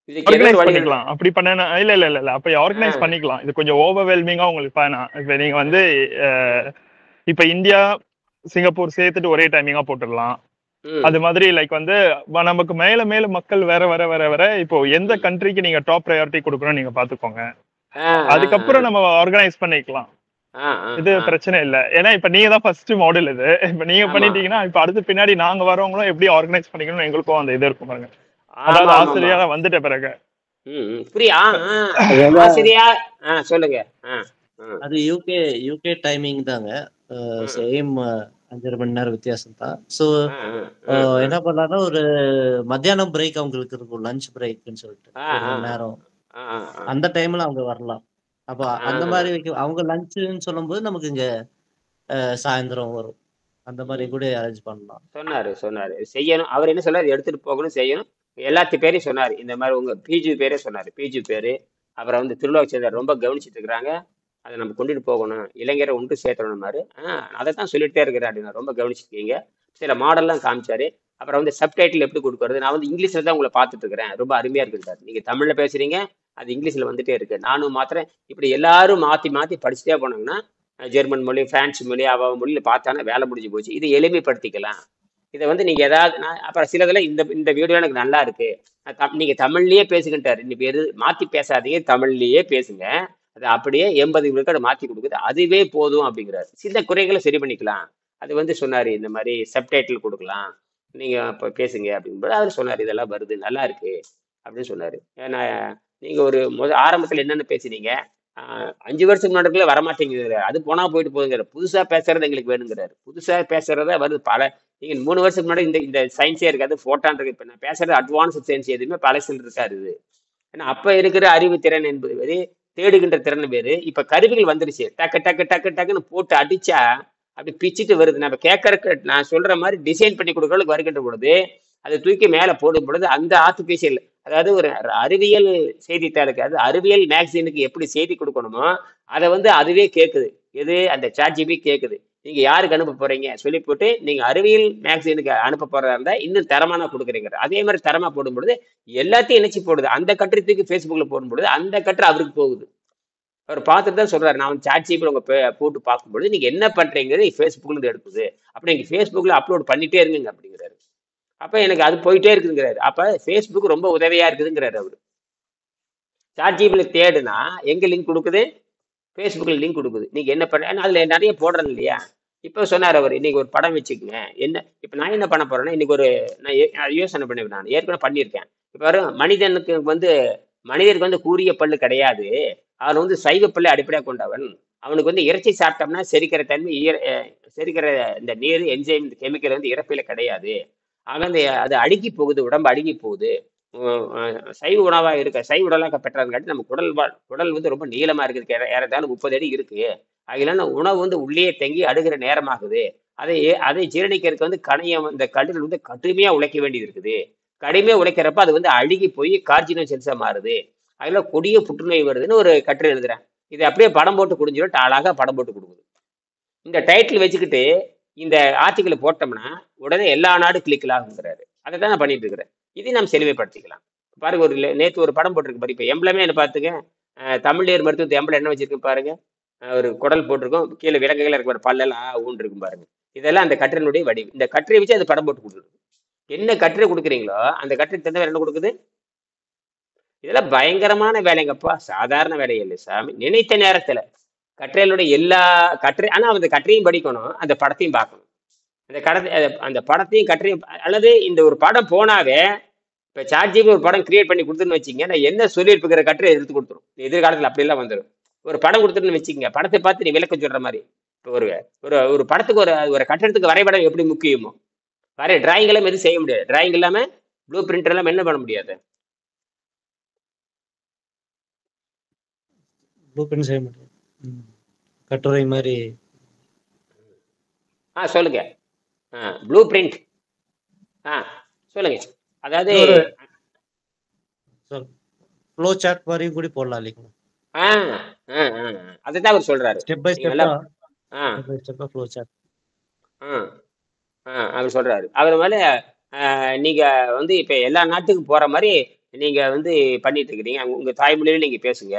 இதுக்கு ஏதாவது ஆர்கனைஸ் வழிகள் பண்ணிக்கலாம். அப்படி பண்ண இல்ல இல்ல இல்ல இல்ல அப்ப ஆ ஆர்கனைஸ் பண்ணிக்கலாம். இது கொஞ்சம் ஓவர்வெல்மிங்கா உங்களுக்கு இப்ப நீங்க வந்து இப்ப இந்தியா சிங்கப்பூர் சேர்த்துட்டு ஒரே டைமிங்கா போட்டுடலாம். ம் அது மாதிரி லைக் வந்து நமக்கு மேல மேல மக்கள் வேற வர வர வர இப்போ எந்த ம் கண்ட்ரிக்கு நீங்க டாப் ப்ரையாரிட்டி கொடுக்கணும்னு நீங்க பாத்துக்கோங்க. ஆ ஆ அதுக்கப்புறம் நம்ம ஆர்கனைஸ் பண்ணிக்கலாம். ஆ ஆ இது ஆ பிரச்சனை இல்ல. ஏன்னா இப்ப நீங்க தான் ஃபர்ஸ்ட் மாடல். இது இப்ப நீங்க ஆமா பண்ணிட்டீங்கன்னா இப்ப அடுத்து பின்னாடி நாங்க வரவங்களும் எப்படி ஆர்கனைஸ் பண்ணிக்கணும்னு எங்களுக்கும் அந்த இது இருக்கும் பாருங்க. ஆமா அதாவது ஆமா ஆமா ஆசிரியரா வந்துட்ட பிறகு புரியா அதெல்லாம் ஆசிரியா சொல்லுங்க ஆ ம் அது யூகே டைமிங் தாங்க. ம் சேம் 5.5 மணி நேரம் வித்தியாசம் தான். ஸோ ஆ ஆ என்ன பண்ணலாம்னா ஒரு மத்தியானம் பிரேக் அவங்களுக்கு இருக்கும், லஞ்ச் பிரேக்னு சொல்லிட்டு ஆ 1 ஆ மணி நேரம். ஆ ஆ அந்த டைம்ல அவங்க வரலாம். அப்போ அந்த ஆ மாதிரி வைக்க அவங்க லஞ்சுன்னு சொல்லும்போது நமக்கு இங்க சாயந்தரம் வரும். அந்த மாதிரி ம் கூட அரேஞ்ச் பண்ணலாம். சொன்னாரு செய்யணும். அவர் என்ன சொன்னாரு, எடுத்துட்டு போகணும், செய்யணும். எல்லாத்து பேரையும் சொன்னாரு. இந்த மாதிரி உங்க பிஜி பேரே சொன்னாரு. பிஜி பேரு அப்புறம் வந்து திருவிழா சேர்ந்தார் ரொம்ப கவனிச்சுட்டு இருக்கிறாங்க, அதை நம்ம கொண்டுட்டு போகணும், இளைஞரை ஒன்று சேர்த்தணும்னாரு. அதை தான் சொல்லிட்டே இருக்கிறேன் அப்படின்னு ரொம்ப கவனிச்சிருக்கீங்க. சில மாடல்லாம் காமிச்சாரு. அப்புறம் வந்து சப்டைட்டில் எப்படி கொடுக்கறது, நான் வந்து இங்கிலீஷ்ல தான் உங்களை பார்த்துட்டு இருக்கிறேன், ரொம்ப அருமையா இருக்குது சார். நீங்க தமிழ்ல பேசுறீங்க, அது இங்கிலீஷ்ல வந்துட்டே இருக்கு. நானும் மாத்திரம் இப்படி எல்லாரும் மாத்தி மாத்தி படிச்சுட்டே போனாங்கன்னா ஜெர்மன் மொழி, பிரான்ஸ் மொழி, அவ மொழியில பார்த்தானா வேலை முடிஞ்சு போச்சு. இதை எளிமைப்படுத்திக்கலாம். இதை வந்து நீங்க ஏதாவது அப்புறம் சிலதுல இந்த இந்த வீடியோ எனக்கு நல்லா இருக்கு, நீங்க தமிழ்லயே பேசுகிட்டாரு. நீ பேரு மாத்தி பேசாதீங்க, தமிழ்லயே பேசுங்க, அது அப்படியே 80 விழுக்காடு மாத்தி கொடுக்குது, அதுவே போதும் அப்படிங்கிறாரு. சில குறைகளை சரி பண்ணிக்கலாம். அது வந்து சொன்னாரு, இந்த மாதிரி சப்டைட்டில் கொடுக்கலாம், நீங்க இப்ப பேசுங்க அப்படிங்கும்போது அவர் சொன்னாரு, இதெல்லாம் வருது, நல்லா இருக்கு அப்படின்னு சொன்னாரு. ஏன்னா நீங்க ஒரு ஆரம்பத்துல என்னென்ன பேசுனீங்க, 5 வருஷத்துக்கு முன்னாடி வரமாட்டேங்குது, அது போனா போயிட்டு போகுங்கிற, புதுசா பேசுறது எங்களுக்கு வேணுங்கிறாரு. புதுசா பேசுறதா வருது பல. நீங்க 3 வருஷத்துக்கு முன்னாடி இந்த சயின்ஸே இருக்காது, போட்டான் இருக்கு. இப்ப நான் பேசுறது அட்வான்ஸ்ட் சயின்ஸ், எதுவுமே பழசில் இருக்காது இது. ஏன்னா அப்ப இருக்கிற அறிவு திறன் என்பது வேறு, தேடுகின்ற திறன் வேறு. இப்ப கருவிகள் வந்துருச்சு, டக்கு டக்கு டக்கு டக்குன்னு போட்டு அடிச்சா அப்படி பிச்சுட்டு வருது. நம்ம கேட்கறக்கு நான் சொல்ற மாதிரி டிசைன் பண்ணி கொடுக்கறதுக்கு வருகின்ற பொழுது, அதை தூக்கி மேல போடும் பொழுது அந்த ஆர்டிபிஷியல், அதாவது ஒரு அறிவியல் செய்தித்தாளுக்கு, அது அறிவியல் மேக்சினுக்கு எப்படி செய்தி கொடுக்கணுமோ அதை வந்து அதுவே கேட்குது. எது அந்த சாட்ஜிபி கேட்குது. நீங்க யாருக்கு அனுப்ப போறீங்க சொல்லி போட்டு, நீங்க அறிவியல் மேக்சினுக்கு அனுப்ப போறதா இருந்தா இன்னும் தரமான கொடுக்குறீங்க. அதே மாதிரி தரமா போடும் பொழுது எல்லாத்தையும் இணைச்சு போடுது. அந்த கட்டுறதுக்கு ஃபேஸ்புக்ல போடும் பொழுது அந்த கட்டுரை அவருக்கு போகுது. அவர் பார்த்துட்டு தான் சொல்றாரு, நான் வந்து சாட்ஜிபில உங்க போட்டு பார்க்கும்பொழுது நீங்க என்ன பண்றீங்கிறது ஃபேஸ்புக்ல இருந்து எடுக்குது, அப்படி நீங்க ஃபேஸ்புக்ல அப்லோட் பண்ணிட்டே இருங்க அப்படிங்கிறாரு. அப்ப எனக்கு அது போயிட்டே இருக்குங்கிறாரு. அப்ப ஃபேஸ்புக் ரொம்ப உதவியா இருக்குதுங்கிறாரு அவரு. சாட்ஜிபில தேடுனா எங்க லிங்க் கொடுக்குது, ஃபேஸ்புக்ல லிங்க் கொடுக்குது. நீங்க என்ன பண்ண, அதுல நிறைய போடுறேன் இல்லையா. இப்ப சொன்னார் அவர், இன்னைக்கு ஒரு படம் வச்சுக்கோங்க, என்ன இப்ப நான் என்ன பண்ண போறேன்னா, இன்னைக்கு ஒரு நான் யோசனை பண்ணுவேன், நான் ஏற்கனவே பண்ணியிருக்கேன். இப்ப வரும் மனிதனுக்கு வந்து, மனிதருக்கு வந்து கூரிய பல்லு கிடையாது, அவன் வந்து சைவ பல்லை அடிப்படையாக கொண்டவன். அவனுக்கு வந்து இறைச்சி சாப்பிட்டோம்னா செரிக்கிற தன்மை, செரிக்கிற இந்த நீர் என்ஜைம் கெமிக்கல் வந்து இறப்பில கிடையாது. ஆக அந்த அது அடுக்கி போகுது, உடம்பு அடுக்கி போகுது. சைவ உணவா இருக்க, சைவ உடலாக பெற்றாங்காட்டி நம்ம குடல் வந்து ரொம்ப நீளமா இருக்குது, ஏறத்தாலும் 30 அடி இருக்கு. அதனால உணவு வந்து உள்ளே தங்கி அடுகிற நேரமாகுது. அதை ஜீரணிக்கிறதுக்கு வந்து கணையம், இந்த கல்லீரல் வந்து கடுமையா உழைக்க வேண்டியது இருக்குது. கடுமையா உழைக்கிறப்ப அது வந்து அழுகி போய் கார்ஜினோ செல்ஸா மாறுது. அதுல கொடிய புற்றுநோய் வருதுன்னு ஒரு கட்டுரை எழுதுறேன். இதை அப்படியே படம் போட்டு கொடுத்துட்டு அழகா படம் போட்டு கொடுக்குது. இந்த டைட்டில் வச்சுக்கிட்டு இந்த ஆர்டிகிளை போட்டோம்னா உடனே எல்லா நாடும் கிளிக் ஆகுங்கிறாரு. அதை தான் நான் பண்ணிட்டு இருக்கிறேன். இதை நாம் செழுமைப்படுத்திக்கலாம். பாருங்க, ஒரு நேற்று ஒரு படம் போட்டிருக்கு பாரு. இப்ப எம்பளமே என்ன பார்த்துங்க, தமிழ்நேர் மருத்துவத்தை எம்பளம் என்ன வச்சிருக்கு பாருங்க, ஒரு குடல் போட்டிருக்கோம், கீழே விலங்குகள் இருக்கிற பல்லெல்லாம் ஊன் இருக்கும் பாருங்க. இதெல்லாம் அந்த கட்டுரையினுடைய வடிவு. இந்த கட்டுரை வச்சு அது படம் போட்டு கொடுக்குது. என்ன கட்டுரை கொடுக்குறீங்களோ அந்த கட்டுரை தந்த என்ன கொடுக்குது. இதெல்லாம் பயங்கரமான வேலைங்கப்பா, சாதாரண வேலை இல்லை சாமி. நினைத்த நேரத்துல கட்டுரையினுடைய எல்லா கட்டுரை, ஆனா அந்த கட்டுரையும் படிக்கணும், அந்த படத்தையும் பார்க்கணும். அந்த படத்தையும் கட்டுரையும், அல்லது இந்த ஒரு படம் போனாவே, இப்ப சாட்ஜிபி ஒரு படம் கிரியேட் பண்ணி கொடுத்துன்னு வச்சிங்க, நான் என்ன சொல்லியிருப்புக்கிற கட்டுரை எடுத்து கொடுத்துரும். எதிர்காலத்துல அப்படிலாம் வந்துடும். ஒரு படம் கொடுத்துன்னு வச்சுக்கோங்க, படத்தை பார்த்து நீ விளக்கம் சொல்ற மாதிரி. இப்போ ஒரு படத்துக்கு ஒரு கட்டடத்துக்கு வரைபடம் எப்படி முக்கியமோ, டிராயிங் எல்லாம் எதுவும் செய்ய முடியாது. டிராயிங் இல்லாம ப்ளூ பிரிண்ட் எல்லாம் என்ன பண்ண முடியாது. ப்ளூ பிரிண்ட் செய்ய முடியாது, கட்டுரை மாதிரி. சொல்லுங்க. ப்ளூ பிரிண்ட் சொல்லுங்க. அதாவது ஃப்ளோ சார்ட் மாதிரி கூட போடலாம் இல்லைங்களா. அதுதான் அவர் சொல்றாரு, ஸ்டெப் பை ஸ்டெப்பா ஃப்ளோ சார்ட். அவர் சொல்றாரு. அவர் மேல நீங்க வந்து இப்ப எல்லா நாட்டுக்கும் போற மாதிரி நீங்க வந்து பண்ணிட்டு இருக்கிறீங்க. உங்க தாய்மொழியில நீங்க பேசுங்க.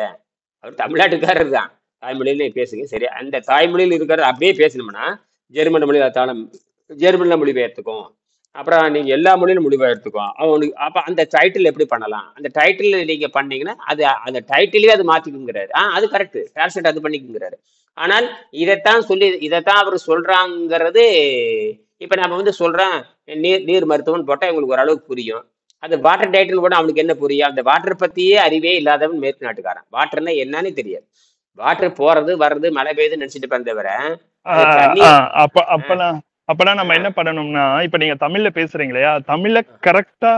அவர் தமிழ்நாட்டுக்காரர் தான். தாய்மொழியில பேசுங்க. சரி, அந்த தாய்மொழியில் இருக்கிறத அப்படியே பேசணும்னா, ஜெர்மன் மொழி தானம் ஜெர்மன்ல மொழிபெயர்த்துக்கும். அப்புறம் நீங்க எல்லா மொழியிலும் மொழிபெயர்த்துக்கும். அவனுக்கு அப்ப அந்த டைட்டில் எப்படி பண்ணலாம்? அந்த டைட்டில் நீங்க பண்ணீங்கன்னா, அது அந்த டைட்டிலே அது மாத்திக்குங்கிறாரு. அது கரெக்ட். டிரான்ஸ்லேட் அது பண்ணிக்குங்கிறாரு. ஆனால் இதைத்தான் அவர் சொல்றாங்கிறது. இப்ப நம்ம வந்து சொல்றேன், நீர் நீர் மருத்துவம்னு போட்டா இவங்களுக்கு ஓரளவுக்கு புரியும். அது வாட்டர் டைட்டில் கூட அவனுக்கு என்ன புரியும்? அந்த வாட்டர் பத்தியே அறிவே இல்லாதவன் மேற்கு நாட்டுக்காரன். வாட்டர்னா என்னன்னு தெரியாது. வாட்டர் போறது வர்றது மழை பெய்யுதுன்னு நினைச்சிட்டு தவிர அது தண்ணி. அப்பனா நம்ம என்ன பண்ணணும்னா, இப்ப நீங்க தமிழ்ல பேசுறீங்க இல்லையா, தமிழ்ல கரெக்டா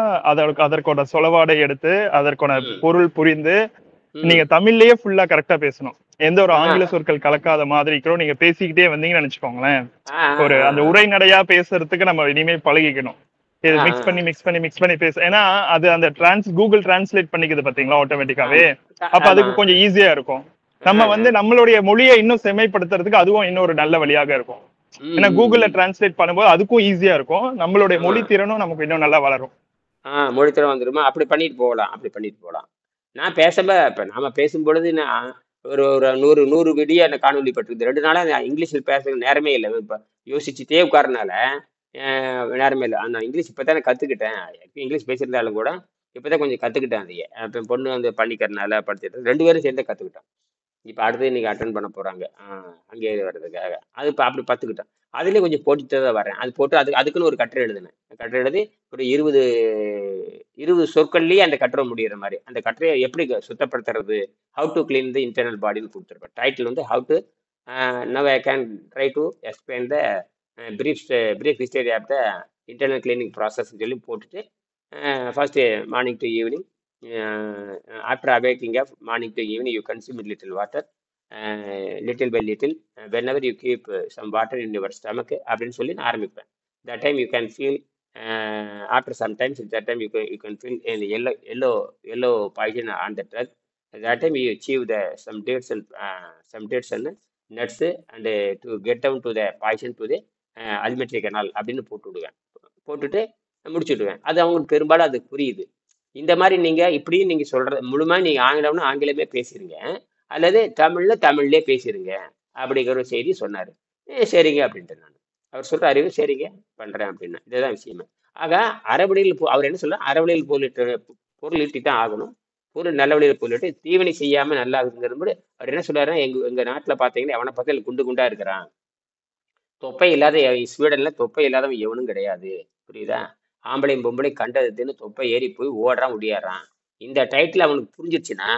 அதற்கோட சொலவாடை எடுத்து அதற்கோட பொருள் புரிந்து நீங்க தமிழ்லயே ஃபுல்லா கரெக்டா பேசணும். எந்த ஒரு ஆங்கில சொற்கள் கலக்காத மாதிரி நீங்க பேசிக்கிட்டே வந்தீங்கன்னு நினைச்சுக்கோங்களேன். ஒரு அந்த உரைநடையா பேசுறதுக்கு நம்ம இனிமே பழகிக்கணும். இது மிக்ஸ் பண்ணி பேச. ஏன்னா அது அந்த கூகுள் டிரான்ஸ்லேட் பண்ணிக்குது பாத்தீங்களா ஆட்டோமேட்டிக்காவே. அப்ப அதுக்கு கொஞ்சம் ஈஸியா இருக்கும். நம்ம வந்து நம்மளுடைய மொழியை இன்னும் செம்மைப்படுத்துறதுக்கு அதுவும் இன்னொரு நல்ல வழியாக இருக்கும். ஏன்னா கூகுள்ல டிரான்ஸ்லேட் பண்ணும்போது அதுக்கும் ஈஸியா இருக்கும். நம்மளுடைய மொழி திறனும் நமக்கு இன்னும் நல்லா வளரும். மொழி திறன் வந்துருமா? அப்படி பண்ணிட்டு போகலாம். நான் இப்ப நாம பேசும் பொழுது நான் ஒரு 100 வீடியோ எனக்கு காணொலி பட்டிருக்கு. 2 நாளா இங்கிலீஷில் பேசுறது நேரமே இல்லை. இப்ப யோசிச்சுட்டே உட்காரனால நேரமே இல்லை. நான் இங்கிலீஷ் இப்பதான் கத்துக்கிட்டேன். இங்கிலீஷ் பேசியிருந்தாலும் கூட இப்பதான் கொஞ்சம் கத்துக்கிட்டேன். அதையே இப்ப பொண்ணு வந்து பண்ணிக்கிறதுனால படிச்சுட்டு 2 பேரும் சேர்ந்து கத்துக்கிட்டோம். இப்ப அடுத்து இன்னைக்கு அட்டன் பண்ண போறாங்க அங்கே வர்றதுக்காக. அது இப்ப அப்படி கத்துக்கிட்டோம். அதுலயே கொஞ்சம் போட்டுட்டு தான் வரேன். அது போட்டு அதுக்குன்னு ஒரு கட்டுரை எழுதினேன். கட்டுரை எழுதி ஒரு 20 சொற்கள்லயே அந்த கட்டுரை முடியிற மாதிரி அந்த கட்டுரையை எப்படி சுத்தப்படுத்துறது, how to clean the internal பாடின்னு கொடுத்துருப்பேன். டைட்டில் வந்து how to now I can try to explain the brief history of the internal cleaning ப்ராசஸ்ன்னு சொல்லி போட்டுட்டு first morning to evening after awaking of morning to evening you consume little water little by little whenever you keep some water in your stomach அப்படின்னு சொல்லி நான் ஆரம்பிப்பேன். that time you can feel after some times that time you can feel in yellow poison on the drug. that time you achieve some dates and nuts and to get down to the poison to the alimentary canal அப்படின்னு போட்டுட்டு முடிச்சுடுவேன். அது அவங்களுக்கு பெரும்பாலும் அது புரியுது. இந்த மாதிரி நீங்க இப்படியும் நீங்க சொல்ற முழுமையா நீங்க ஆங்கிலம்னு ஆங்கிலமே பேசுறீங்க அல்லது தமிழ்லே பேசிடுங்க அப்படிங்கிற ஒரு செய்தி சொன்னாரு. சரிங்க அப்படின்ட்டு நான் அவர் சொல்ற அறிவு சரிங்க பண்றேன் அப்படின்னா இதுதான் விஷயமே. ஆக அறவழியில் அவர் என்ன சொல்ல, அறவழியில் பொருள் ஈட்டி தான் ஆகணும். பொருள் நல்ல வழியில் பொருளிட்டு தீவனை செய்யாம நல்லா இருக்குங்கிறது அவர் என்ன சொல்றாருன்னா, எங்க நாட்டுல பாத்தீங்கன்னா எவனை பார்த்தாலும் குண்டு குண்டா இருக்கிறான். தொப்பை இல்லாத ஸ்வீடன்ல தொப்பை இல்லாதவன் எவனும் கிடையாது. புரியுதா? ஆம்பளையும் பொம்பளையும் கண்டதுன்னு தொப்பை ஏறி போய் ஓடுறான் முடியாடுறான். இந்த டைட்டில் அவனுக்கு புரிஞ்சிருச்சுன்னா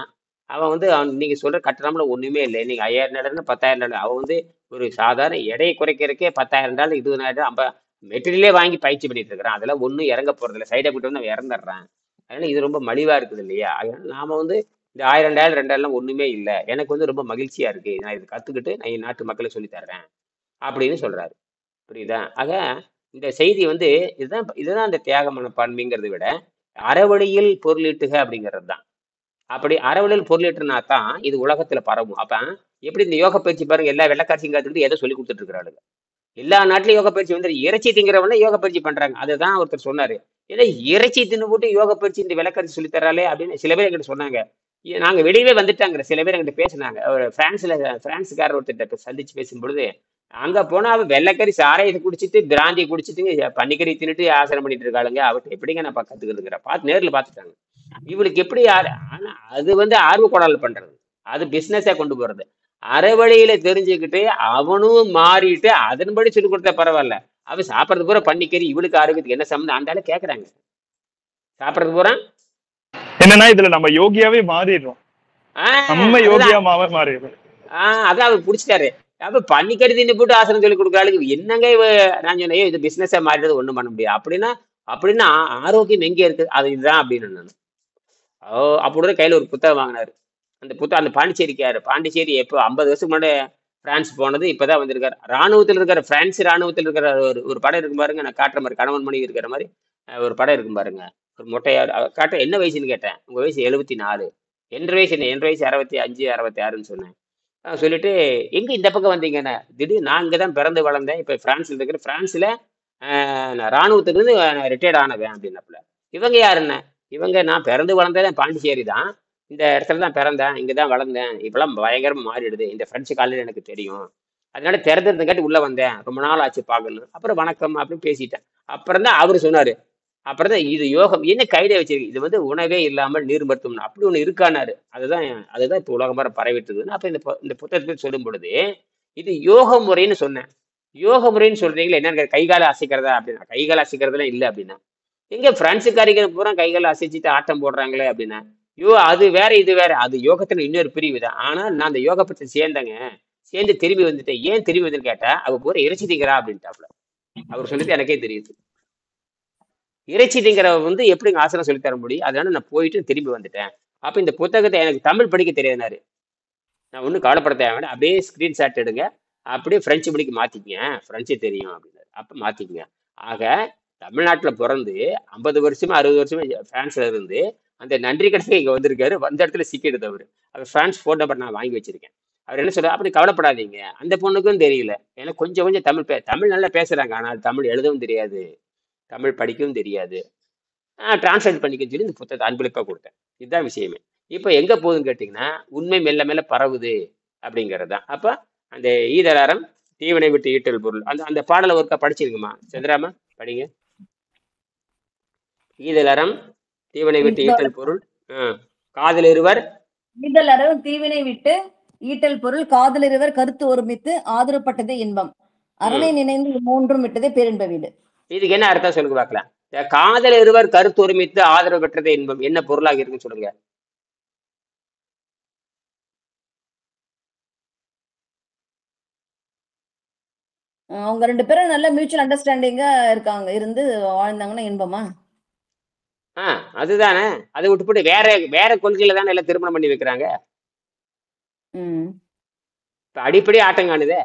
அவன் வந்து நீங்க சொல்ற கட்டணம்ல ஒண்ணுமே இல்லை. நீங்க 5000 $10,000 அவன் வந்து ஒரு சாதாரண எடையை குறைக்கிறதுக்கே $10,000 $20,000 50 மெட்டீரியலே வாங்கி பயிற்சி பண்ணிட்டு இருக்கிறான். அதெல்லாம் ஒன்றும் இறங்க போறது இல்லை. சைடை விட்டு அவன் இறந்துடுறான். அதனால இது ரொம்ப மலிவா இருக்குது இல்லையா? அதனால நாம வந்து இந்த 1000 $2000 ஒண்ணுமே இல்லை. எனக்கு வந்து ரொம்ப மகிழ்ச்சியா இருக்கு. நான் இது கத்துக்கிட்டு நான் என் நாட்டு மக்களை சொல்லி தர்றேன் அப்படின்னு சொல்றாரு. புரியுதா? ஆக இந்த செய்தி வந்து இதுதான் அந்த தியாக மனப்பான்மைங்கிறத விட அறவழியில் பொருளீட்டுக அப்படிங்கிறது தான். அப்படி அறவழியில் பொருளீட்டுனா தான் இது உலகத்துல பரவும். அப்ப எப்படி இந்த யோக பயிற்சி பாருங்க, எல்லா வெள்ளக்காட்சியும் கத்துக்கிட்டு எதை சொல்லி கொடுத்துட்டு இருக்கிறாளுங்க. எல்லா நாட்டிலும் யோக பயிற்சி வந்து இறைச்சி திங்கிறவன யோக பயிற்சி பண்றாங்க. அதுதான் ஒருத்தர் சொன்னாரு, ஏன்னா இறைச்சி தின்னு போட்டு யோக பயிற்சி இந்த வெள்ளக்காட்சி சொல்லி தராளே அப்படின்னு சில பேர் எங்கிட்ட சொன்னாங்க. நாங்க வெளியவே வந்துட்டாங்க. சில பேர் எங்கிட்ட பேசினாங்க. பிரான்ஸ்காரர் ஒருத்தர் சந்திச்சு பேசும்பொழுது, அங்க போனா அவ வெள்ளைக்கறி சாராயத்தை குடிச்சிட்டு பிராந்தி குடிச்சிட்டு பன்னிக்கறி தின்னுட்டு ஆசனம் பண்ணிட்டு இருக்காளுங்க. அவர்கிட்ட எப்படிங்க நான் கத்துக்கிறதுங்கிற நேர்ல பாத்துட்டாங்க. இவளுக்கு எப்படி ஆனா அது வந்து ஆர்வ கோளாறு பண்றது, அது பிசினஸா கொண்டு போறது. அறவழியில தெரிஞ்சுக்கிட்டு அவனும் மாறிட்டு அதன்படி சொல்லி கொடுத்தா பரவாயில்ல. அவன் சாப்பிடறது பூரா பன்னிக்கறி, இவளுக்கு ஆரோக்கியத்துக்கு என்ன சம்பந்தம் ஆண்டாலே கேக்குறாங்க. சாப்பிடறது பூரா என்னன்னா இதுல நம்ம யோகியாவே மாறிடுறோம். நம்ம யோகியாவே மாறிடுறோம். அதான் அவர் பிடிச்சிட்டாரு. அப்ப பன்னிக்கறி தின்னு போட்டு ஆசனம் சொல்லி கொடுக்குறாளுக்கு என்னங்க நான் சொன்னேன், இது பிசினஸா மாறிடுறது ஒண்ணும் பண்ண முடியாது அப்படின்னா ஆரோக்கியம் எங்க இருக்கு, அது இதுதான் அப்படின்னு நான் அப்படிதான் கையில ஒரு புத்தகம் வாங்கினாரு. அந்த பாண்டிச்சேரி எப்போ 50 வருஷத்துக்கு முன்னாடி பிரான்ஸ் போனது, இப்பதான் வந்திருக்காரு. பிரான்ஸ் ராணுவத்தில் இருக்கிற ஒரு படம் இருக்கும் பாருங்க, நான் காட்டுற மாதிரி கணவன் மணி இருக்கிற மாதிரி ஒரு படம் இருக்கும் பாருங்க. ஒரு மொட்டையார் காட்ட. என்ன வயசுன்னு கேட்டேன். உங்க வயசு 74. என் வயசு 65 66ன்னு சொன்னேன். சொல்லிட்டு எங்க இந்த பக்கம் வந்தீங்கன்னு, திடீர்னு நான் இங்கதான் பிறந்து வளர்ந்தேன், இப்ப பிரான்ஸ்ல இருக்கிற, பிரான்ஸ்ல ராணுவத்திலிருந்து ரிட்டையர்ட் ஆனவன் அப்படின்னாப்புல. இவங்க யாருன்னு, இவங்க நான் பிறந்து வளர்ந்ததே பாண்டிச்சேரி தான், இந்த இடத்துல தான் பிறந்தேன், இங்கே தான் வளர்ந்தேன், இப்பெல்லாம் பயங்கரமாக மாறிடுது, இந்த ஃப்ரெஞ்சு காலையில் எனக்கு தெரியும், அதனால திறந்துருந்தங்காட்டி உள்ளே வந்தேன், ரொம்ப நாள் ஆச்சு பார்க்கணும், அப்புறம் வணக்கம் அப்படின்னு பேசிட்டேன். அப்புறம் தான் அவர் சொன்னார், அப்புறம் தான் இது யோகம் என்ன கையில வச்சிருக்கு, இது வந்து உணவே இல்லாமல் நீர் மருத்துவம் அப்படி ஒன்று இருக்கானாரு. அதுதான் அதுதான் இப்போ உலகம் வர பரவிட்டுதுன்னு அப்போ இந்த புத்தகத்தை சொல்லும் பொழுது இது யோக முறைன்னு சொன்னேன். யோக முறைன்னு சொல்றீங்களா என்னன்னு கைகால அசைக்கிறதா அப்படின்னா, கைகால அசைக்கிறதுலாம் இல்லை அப்படின்னா, எங்க பிரான்சுக்காரிகள் பூரா கைகால அசைச்சிட்டு ஆட்டம் போடுறாங்களே அப்படின்னா, அது வேற இது வேற, அது யோகத்துல இன்னொரு பிரிவு தான். ஆனா நான் அந்த யோக பற்றி சேர்ந்தேங்க, சேர்ந்து திரும்பி வந்துட்டேன். ஏன் திரும்பி வந்துன்னு கேட்டா அவ பூரா இறைச்சி திங்கிறா அப்படின்ட்டாப்ல. அவர் சொல்லிட்டு எனக்கே தெரியுது. இறைச்சி திங்கிறவ வந்து எப்படிங்க ஆசனம் சொல்லி தர முடியும்? அதனால நான் போயிட்டு திரும்பி வந்துட்டேன். அப்ப இந்த புத்தகத்தை எனக்கு தமிழ் படிக்க தெரியாதுனாரு. நான் ஒன்றும் கவலைப்பட தேவையான அப்படியே ஸ்கிரீன்ஷாட் எடுங்க, அப்படியே பிரெஞ்சு மொழிக்கு மாத்திக்கங்க, பிரெஞ்சு தெரியும் அப்படின்னாரு. அப்ப மாத்திக்கங்க. ஆக தமிழ்நாட்டுல பிறந்து 50 வருஷமா 60 வருஷமா பிரான்ஸ்ல இருந்து அந்த நன்றி கடைசி இங்க வந்திருக்காரு. வந்த இடத்துல சிக்கிடுது அவரு. அவர் பிரான்ஸ் ஃபோன் நம்பர் நான் வாங்கி வச்சிருக்கேன். அவர் என்ன சொல்றாரு, அப்படி கவலைப்படாதீங்க, அந்த பொண்ணுக்கும் தெரியல, ஏன்னா கொஞ்சம் கொஞ்சம் தமிழ் நல்லா பேசுறாங்க, ஆனால் தமிழ் எழுதவும் தெரியாது, தமிழ் படிக்கவும் தெரியாது. டிரான்ஸ்லேட் பண்ணிக்கன்னு சொல்லி இந்த புத்தகத்தை அன்பளிப்பாக கொடுத்தேன். இதுதான் விஷயமே. இப்போ எங்கே போகுதுன்னு கேட்டிங்கன்னா, உண்மை மெல்ல மெல்ல பரவுது அப்படிங்கிறது தான். அப்போ அந்த ஈதலாரம் தீவினை விட்டு ஈட்டல் பொருள் அந்த அந்த பாடலை ஒருக்கா படிச்சிருக்குமா சந்திராமா? படிங்க. ஈதலாரம் தீவினை விட்டு ஈட்டல் பொருள், காதல் இருவர் ஈதலறம் தீவினை விட்டு ஈட்டல் பொருள், காதல் இருவர் கருத்து ஒருமித்து ஆதரப்பட்டதே இன்பம், அரணை நினைந்து மூன்றும் விட்டதே பேரின்ப வீடு. இதுக்கு என்ன அர்த்தம் சொல்லுங்க பார்க்கலாம். காதல் இருவர் கருத்து ஒருமித்து ஆதரவு பெற்றதே இன்பம் என்ன பொருளாக இருக்குன்னு சொல்லுங்க. அவங்க 2 பேரும் நல்ல மியூச்சுவல் அண்டர்ஸ்டாண்டிங்கா இருக்காங்க, இருந்து வாழ்ந்தாங்கன்னா இன்பமா? அதுதானே. அதை விட்டுப்பட்டு வேற வேற கொள்கையில தானே எல்லாம் திருமணம் பண்ணி வைக்கிறாங்க. இப்ப அடிப்படை ஆட்டம் காணுதே.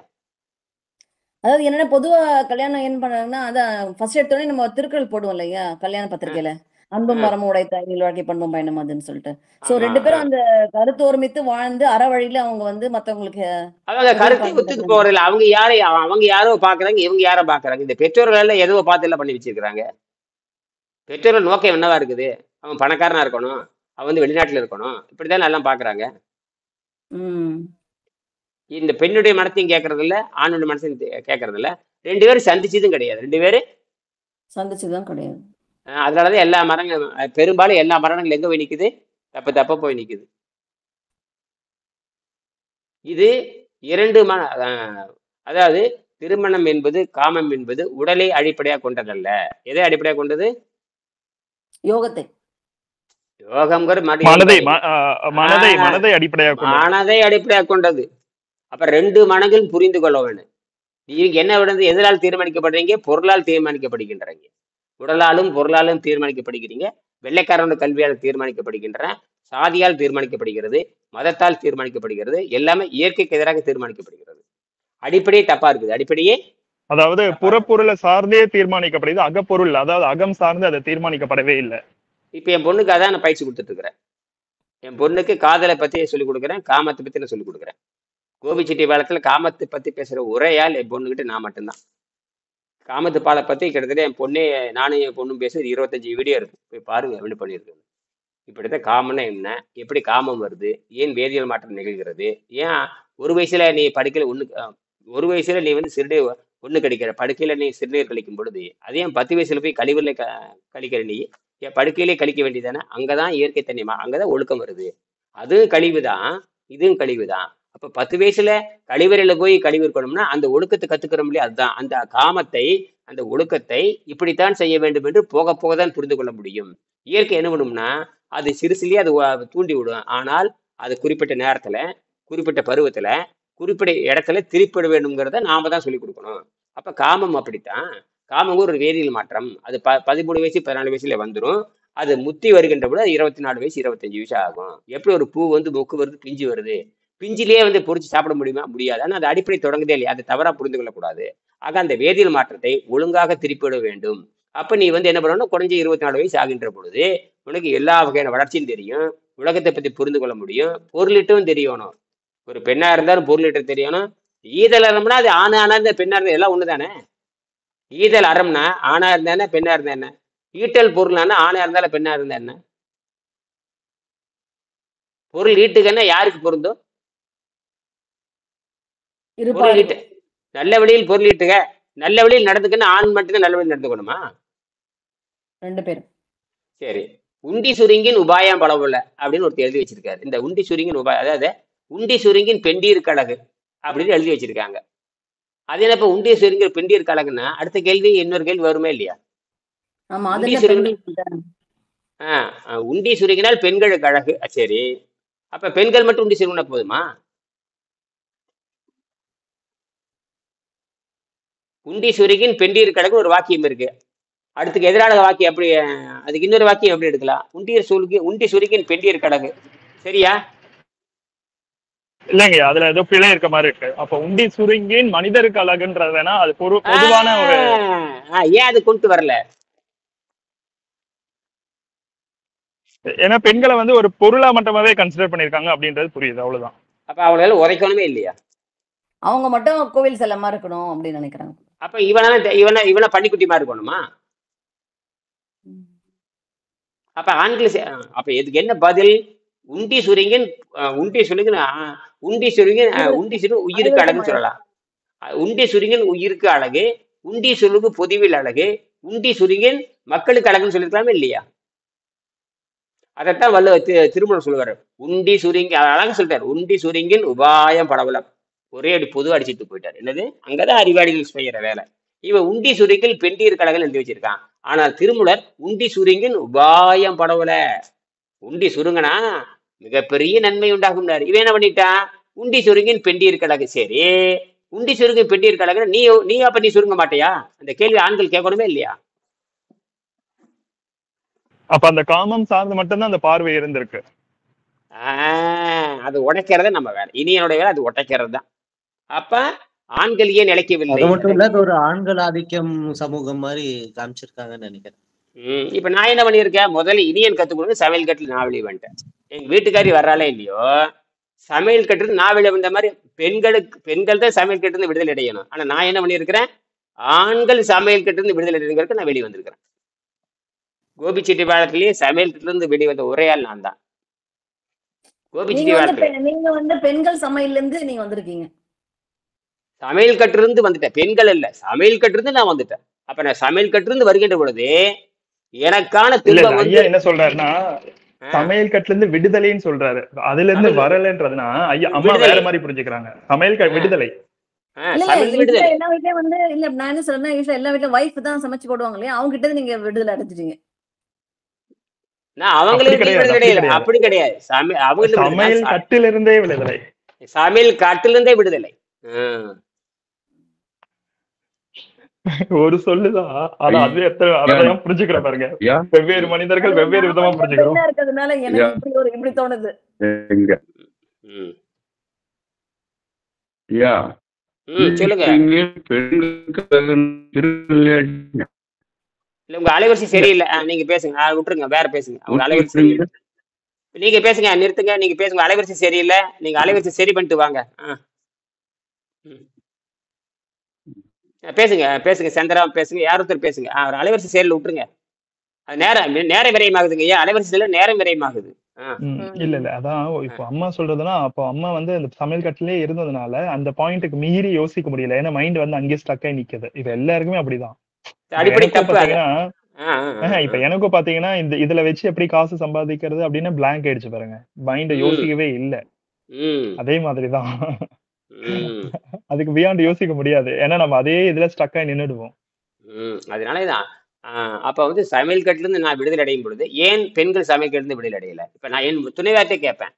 அதாவது என்னன்னா பொதுவா கல்யாணம் என்ன பண்றாங்கன்னா, அதான் ஃபர்ஸ்ட் எடுத்தோடனே நம்ம திருக்குறள் போடுவோம் இல்லையா கல்யாண பத்திரிக்கையில, அன்பும் மரமும் உடைத்தாய் வாழ்க்கை பண்பும் பயணம் அதுன்னு சொல்லிட்டு. சோ 2 பேரும் அந்த கருத்து ஒருமித்து வாழ்ந்து அற வழியில அவங்க வந்து மத்தவங்களுக்கு அவங்க கருத்தை ஒத்துக்கு போறதில்ல. அவங்க யாரோ பாக்குறாங்க, இவங்க யாரோ பாக்குறாங்க. இந்த பெற்றோர்கள் எல்லாம் எதுவோ பார்த்து எல்லாம் பண்ணி வச்சிருக்கிறாங்க. பெற்றோர்கள் நோக்கம் என்னவா இருக்குது, அவன் பணக்காரனா இருக்கணும், அவன் வந்து வெளிநாட்டுல இருக்கணும், இப்படிதான் எல்லாம் பாக்குறாங்க. இந்த பெண்ணுடைய மனத்தையும் கேட்கறது இல்ல, ஆணுடைய மனசையும் கேட்கறது இல்ல. 2 பேரும் சந்திச்சதும் கிடையாது. 2 பேரும் சந்திச்சதும் கிடையாது. அதனாலதான் எல்லா மரங்களும் பெரும்பாலும் எல்லா மரங்களும் எங்க போய் நிக்குது, தப்ப போய் நிக்குது. இது 2 அதாவது திருமணம் என்பது காமம் என்பது உடலை அடிப்படையாக கொண்டதல்ல. எதை அடிப்படையாக கொண்டது? யோகத்தை. யோகம்ங்கிற மனதை அடிப்படையாக கொண்டது. அப்ப 2 மனங்களும் புரிந்து கொள்ள வேண்டும். நீங்க என்ன விடுறது, எதனால் தீர்மானிக்கப்படுறீங்க? பொருளால் தீர்மானிக்கப்படுகின்றீங்க. உடலாலும் பொருளாலும் தீர்மானிக்கப்படுகிறீங்க. வெள்ளைக்காரனோட கல்வியால் தீர்மானிக்கப்படுகின்ற, சாதியால் தீர்மானிக்கப்படுகிறது, மதத்தால் தீர்மானிக்கப்படுகிறது, எல்லாமே இயற்கைக்கு எதிராக தீர்மானிக்கப்படுகிறது. அடிப்படையே தப்பா இருக்குது. அடிப்படையே அதாவது புறப்பொருளை சார்ந்தே தீர்மானிக்கப்படுது, அகப்பொருள் அதாவது அகம் சார்ந்து அதை தீர்மானிக்கப்படவே இல்லை. இப்ப என் பொண்ணுக்கு அதான் நான் பயிற்சி கொடுத்துட்டு இருக்கிறேன். என் பொண்ணுக்கு காதலை பத்தி சொல்லிக் கொடுக்குறேன், காமத்தை பத்தி நான் சொல்லிக் கொடுக்குறேன். கோபிச்செட்டிப்பாளையத்துல காமத்தை பத்தி பேசுற ஒரேயால் என் பொண்ணுகிட்ட நான் மட்டும்தான். காமத்து பாலை பத்தி கிட்டத்தட்ட என் பொண்ணே நானும் என் பொண்ணும் பேச 25 வீடியோ இருக்கு, போய் பாருங்க என்ன பண்ணியிருக்கு. இப்படித்தான் காமம்னா என்ன, எப்படி காமம் வருது, ஏன் வேதியியல் மாற்றம் நிகழ்கிறது, ஏன் ஒரு வயசுல நீ படுக்கையில ஒரு வயசுல நீ வந்து சிறுநீர் ஒண்ணு கழிக்கிற, படுக்கையில நீ சிறுநீர் கழிக்கும் பொழுது அதே 10 வயசுல போய் கழிவுல கழிக்கிற நீ என் படுக்கையிலே கழிக்க வேண்டியதானே. அங்கதான் இயற்கை தன்மை, அங்கதான் ஒழுக்கம் வருது. அதுவும் கழிவுதான், இதுவும் கழிவுதான். அப்ப 10 வயசுல கழிவறையில போய் கழிவு இருக்கணும்னா அந்த ஒழுக்கத்தை கத்துக்கிறோம் இல்லையா, அதுதான் அந்த காமத்தை, அந்த ஒழுக்கத்தை இப்படித்தான் செய்ய வேண்டும் என்று போக போகதான் புரிந்து கொள்ள முடியும். இயற்கை என்ன பண்ணும்னா அது சிறுசிலேயே அது தூண்டி விடும். ஆனால் அது குறிப்பிட்ட நேரத்துல, குறிப்பிட்ட பருவத்துல, குறிப்பிட்ட இடத்துல திருப்பிட வேண்டும்ங்கிறத நாம தான் சொல்லிக் கொடுக்கணும். அப்ப காமம் அப்படித்தான். காமம் ஒரு வேதியியல் மாற்றம். அது 13 வயசு 14 வயசுல வந்துடும். அது முத்தி வருகின்ற போது 24 வயசு 25 வயசு ஆகும். எப்படி ஒரு பூ வந்து மொக்கு வருது, பிஞ்சு வருது, பிஞ்சிலேயே வந்து பொறிச்சு சாப்பிட முடியுமா? முடியாது. ஆனால் அது அடிப்படை தொடங்குதே இல்லையா, அதை தவறா புரிந்து கொள்ளக்கூடாது. ஆக அந்த வேதியியல் மாற்றத்தை ஒழுங்காக திருப்பிவிட வேண்டும். அப்ப நீ வந்து என்ன பண்ணணும், குறைஞ்ச 24 வயசு ஆகின்ற பொழுது உனக்கு எல்லா வகையான வளர்ச்சியும் தெரியும், உலகத்தை பத்தி புரிந்து கொள்ள முடியும், பொருளிட்டும் தெரியணும். ஒரு பெண்ணா இருந்தாலும் பொருளிட்ட தெரியணும். ஈதல் அறம்னா அது ஆணா இருந்தா பெண்ணா இருந்தா எல்லாம் ஒண்ணுதானே. ஈதல் அறம்னா ஆணா இருந்தா என்ன, பெண்ணா இருந்தா என்ன. ஈட்டல் பொருளானா ஆணா இருந்தாலும் பெண்ணா இருந்தா என்ன. பொருள் ஈட்டுகன்னா யாருக்கு பொருந்தும்? பொருள் ஈட்டு நல்ல வழியில் பொருள் ஈட்டுக, நல்ல வழியில் நடந்துக்கன்னு ஆண் மட்டும்தான் நல்ல வழியில் நடந்துக்கணுமா? 2 பேரும். சரி. உண்டி சுருங்கின் உபாயம் பலவுல அப்படின்னு ஒருத்தர் எழுதி வச்சிருக்காரு. இந்த உண்டி சுருங்கின் உபாயம், அதாவது உண்டி சுருங்கின் பெண்டீர் கழகு அப்படின்னு எழுதி வச்சிருக்காங்க. அது என்ன, இப்ப உண்டி சுருங்கிற பெண்டீர் கழகுன்னா அடுத்த கேள்வி இன்னொரு கேள்வி வருமே இல்லையா? ஆமா, அது உண்டி என்ன சுருங்கின பெண்கள் உண்டி சுருங்கினால் பெண்களுக்கு அழகு. சரி, அப்ப பெண்கள் மட்டும் உண்டி சுருங்கினா போதுமா? உண்டி சுருகின் பெண்டீர் கழகு ஒரு வாக்கியம் இருக்கு. அடுத்துக்கு எதிரான வாக்கியம் அப்படி, அதுக்கு இன்னொரு வாக்கியம் எப்படி எடுக்கலாம்? உண்டி சுருகின் பெண்டீர் கழகு. சரியா? இல்லைங்க, அதுல ஏதோ பிழை இருக்க மாதிரி இருக்கு. அப்ப உண்டி சுருங்கின் மனிதருக்கு அழகுன்றது வேணா அது பொதுவான ஒரு ஏன் அது கொண்டு வரல? ஏன்னா பெண்களை வந்து ஒரு பொருளா மட்டுமாவே கன்சிடர் பண்ணிருக்காங்க அப்படின்றது புரியுது, அவ்வளவுதான். அப்ப அவங்களால உரைக்கணுமே இல்லையா? அவங்க மட்டும் கோவில் செல்லமா இருக்கணும் அப்படின்னு நினைக்கிறாங்க. அப்ப இவனை பன்னிக்குட்டிமா இருக்கணுமா? அப்ப ஆண்கள் அப்ப இதுக்கு என்ன பதில்? உண்டி சுருங்கின் உயிருக்கு அழகுன்னு சொல்லலாம். உண்டி சுருங்கின் உயிருக்கு அழகு, உண்டி சுருங்கு பொதுவில் அழகு, உண்டி சுருங்கின் மக்களுக்கு அழகுன்னு சொல்லிருக்கலாமே இல்லையா? அதைத்தான் திருமணம் சொல்லுவாரு. உண்டி சுருங்கி அழகு சொல்லிட்டாரு. உண்டி சுருங்கின் உபாயம் படவலம் ஒரே அடி பொது அடிச்சுட்டு போயிட்டாரு. என்னது, அங்கதான் அறிவாளிகள் செய்யற வேலை. இவன் உண்டி சுருங்கில் பெண்டீர் கழகல் எழுதி வச்சிருக்கான். ஆனால் திருமூலர் உண்டி சுருங்கின் உபாயம் படவல. உண்டி சுருங்கனா மிகப்பெரிய நன்மை உண்டாகும்னாரு. இவன் என்ன பண்ணிட்டான்? உண்டி சுருங்கின் பெண்டீர் கழகு. சரி, உண்டி சுருங்கின் பெண்டீர் கழகு நீ அப்ப நீ சுருங்க மாட்டியா? அந்த கேள்வி ஆண்கள் கேட்கணுமே இல்லையா? அப்ப அந்த காமம் சார்ந்து மட்டும்தான் அந்த பார்வை இருந்திருக்கு. அது உடைக்கிறத நம்ம வேலை. இனியனுடைய வேலை அது உடைக்கிறது தான். அப்ப ஆண்கள் ஏன் நிலைக்கவில்லை? அது மட்டும் இல்ல, ஒரு ஆண்கள் ஆதிக்கம் சமூகம் மாதிரி காமிச்சிருக்காங்கன்னு நினைக்கிறேன். இப்ப நான் என்ன பண்ணிருக்கேன்? முதல்ல இனியன் கத்துக்கணும், சமையல் கட்டுல நான் வெளியே வந்துட்டேன். எங்க வீட்டுக்காரி வர்றாலே இல்லையோ, சமையல் கட்டுறது நான் வெளியே வந்த மாதிரி பெண்கள் தான் சமையல் கட்டு இருந்து விடுதலை அடையணும். ஆனா நான் என்ன பண்ணிருக்கிறேன்? ஆண்கள் சமையல் கட்டு இருந்து விடுதலை அடைகிறதுக்கு நான் வெளியே வந்திருக்கிறேன். கோபிச்செட்டிப்பாளையத்திலேயே சமையல் கட்டுல இருந்து வெளியே வந்த ஒரே ஆள் நான் தான். நீங்க வந்து பெண்கள் சமையல்ல இருந்து நீங்க வந்திருக்கீங்க. சமையல் கட்டிருந்து வந்துட்டேன், பெண்கள் இல்ல, சமையல் கட்டிருந்து நான் வந்துட்டேன். அப்ப நான் சமையல் கட்டிருந்து வருகின்ற பொழுது எனக்கான துன்பம் வந்து என்ன சொல்றாருன்னா, சமையல் கட்டுல இருந்து விடுதலைன்னு சொல்றாரு. அதுல இருந்து வரலன்றதுனா ஐயா அம்மா வேற மாதிரி புரிஞ்சுக்கிறாங்க. சமையல் விடுதலை எல்லா வீட்லயும் வந்து இல்ல, நான் என்ன சொல்றேன்னா, எல்லா வீட்லயும் வைஃப் தான் சமைச்சு போடுவாங்க இல்லையா, அவங்க கிட்ட நீங்க விடுதலை அடைஞ்சிட்டீங்க. அப்படி கிடையாது. சமையல் கட்டிலிருந்தே விடுதலை. சமையல் கட்டிலிருந்தே விடுதலை ஒரு சொல்லுதான். ஆனா அது அதான் புரிஞ்சுக்கிற பாருங்க. வெவ்வேறு மனிதர்கள் வெவ்வேறு விதமா புரிஞ்சுக்கிறோம். இருக்கிறதுனால எனக்கு இப்படி தோணுது. சொல்லுங்க. இல்ல, உங்க அலைவரிசை சரியில்லை. நீங்க பேசுங்க, விட்டுருங்க, வேற பேசுங்க. உங்க அலைவரிசை சரியில்லை, நீங்க பேசுங்க, நிறுத்துங்க. நீங்க பேசுங்க, அலைவரிசை சரியில்லை, நீங்க அலைவரிசை சரி பண்ணிட்டு வாங்க. பேசுங்க சந்திரா, பேசுங்க, யார் ஒருத்தர் பேசுங்க. அலைவரிசை சரியில்லை, விட்டுருங்க. அது நேரம் விரயமாகுதுங்க. ஏன் அலைவரிசையில நேரம் விரயமாகுது? இல்ல அதான் இப்போ அம்மா சொல்றதுன்னா, அப்போ அம்மா வந்து அந்த சமையல் கட்டிலே இருந்ததுனால அந்த பாயிண்ட்டுக்கு மீறி யோசிக்க முடியல. ஏன்னா மைண்ட் வந்து அங்கேயே ஸ்டக் ஆகி நிக்குது. இப்ப எல்லாருக்குமே அப்படிதான். அடிப்படை தப்பு. இப்ப எனக்கும் பாத்தீங்கன்னா இதுல வச்சு எப்படி காசு சம்பாதிக்கிறது அப்படின்னு பிளாங்க் ஆயிடுச்சு பாருங்க. மைண்ட யோசிக்கவே இல்ல. அதே மாதிரிதான். அதுக்கு பியாண்ட் யோசிக்க முடியாது. ஏன்னா நம்ம அதே இதுல ஸ்டக் ஆகி நின்னுடுவோம். அதனாலதான் அப்ப வந்து சமையல் கட்டுல இருந்து நான் விடுதலை அடையும் பொழுது ஏன் பெண்கள் சமையல் கட்டுல இருந்து விடுதலை அடையல? இப்ப நான் என் துணைவார்த்தை கேட்பேன்,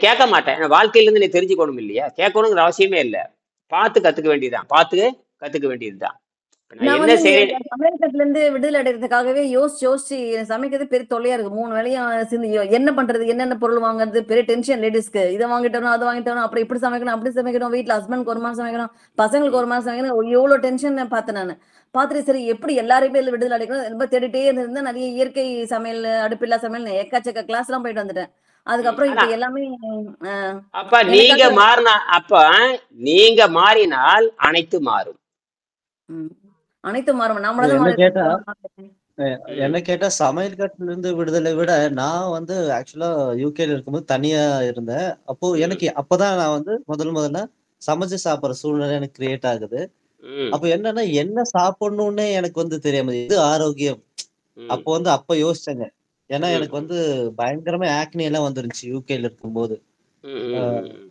கேட்க மாட்டேன். வாழ்க்கையில இருந்து நீ தெரிஞ்சுக்கணும் இல்லையா? கேட்கணுங்கிற அவசியமே இல்லை. பார்த்து கத்துக்க வேண்டியதுதான். சமையல் கட்டுல இருந்து விடுதலை அடைறதுக்காகவே யோசிச்சு சமைக்கிறது பெரிய தொல்லையா இருக்கு. 3 வேளையும் என்ன பண்றது, என்னென்ன பொருள் வாங்குறது, பெரிய டென்ஷன் லேடிஸ்க்கு. இதை வாங்கிட்டோம், அதை வாங்கிட்டோம், அப்புறம் இப்படி சமைக்கணும், அப்படி சமைக்கணும், வீட்டுல ஹஸ்பண்ட்க்கு ஒரு மாதிரி சமைக்கணும், பசங்களுக்கு ஒரு மாதிரி சமைக்கணும். எவ்வளவு டென்ஷன் பார்த்தேன் நான். பார்த்துட்டு சரி எப்படி எல்லாருமே விடுதலை அடைக்கணும் ரொம்ப தேடிட்டே இருந்திருந்தா நிறைய இயற்கை சமையல், அடுப்பில்லா சமையல், எக்கச்சக்க கிளாஸ் எல்லாம் போயிட்டு வந்துட்டேன். அதுக்கப்புறம் இப்ப எல்லாமே அப்ப நீங்க மாறினால் அனைத்து மாறும். அனைத்து மாறும். நம்மளதான் என்ன கேட்டா சமையல் கட்டுல இருந்து விடுதலை விட நான் வந்து ஆக்சுவலா யூகேல இருக்கும்போது தனியா இருந்தேன். அப்போ எனக்கு அப்பதான் நான் வந்து முதல்ல சமைச்சு சாப்பிடுற சூழ்நிலை எனக்கு கிரியேட் ஆகுது. அப்ப என்னன்னா என்ன சாப்பிடணும்னே எனக்கு வந்து தெரியாம இது ஆரோக்கியம் அப்போ வந்து அப்ப யோசிச்சேங்க. ஏன்னா எனக்கு வந்து பயங்கரமா ஆக்னி எல்லாம் வந்துருந்துச்சு யூகேல இருக்கும்போது.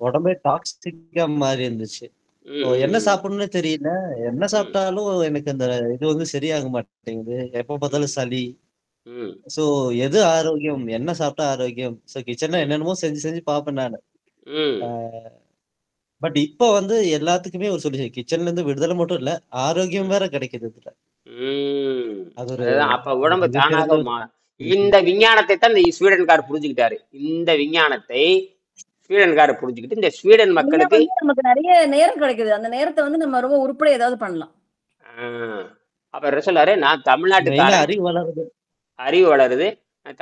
உடம்பே டாக்ஸிக்கா மாறி இருந்துச்சு. என்ன சாப்பிடணும்னு தெரியல. என்ன சாப்பிட்டாலும் எனக்கு அந்த இது வந்து சரியாக மாட்டேங்குது. எப்ப பார்த்தாலும் சளி. சோ எது ஆரோக்கியம், என்ன சாப்பிட்டா ஆரோக்கியம்? சோ கிச்சன்ல என்னென்னமோ செஞ்சு பார்ப்பேன் நானு. பட் இப்ப வந்து எல்லாத்துக்குமே ஒரு சொல்யூஷன். கிச்சன்ல இருந்து விடுதலை மட்டும் இல்ல, ஆரோக்கியம் வேற கிடைக்குது இதுல. அது ஒரு அதுதான் அப்ப உடம்பு மிகச்சிறந்த தானாக இந்த விஞ்ஞானத்தை தான் இந்த ஸ்வீடன்காரர் புரிஞ்சுக்கிட்டாரு. இந்த விஞ்ஞானத்தை ஸ்வீடன்காரர் புரிஞ்சுக்கிட்டு இந்த ஸ்வீடன் மக்களுக்கு நமக்கு நிறைய நேரம் கிடைக்குது. அந்த நேரத்தை வந்து நம்ம ரொம்ப உருப்படியா ஏதாவது பண்ணலாம். அப்ப சொல்லாரு, நான் தமிழ்நாட்டுக்காரன், அறிவு வளருது,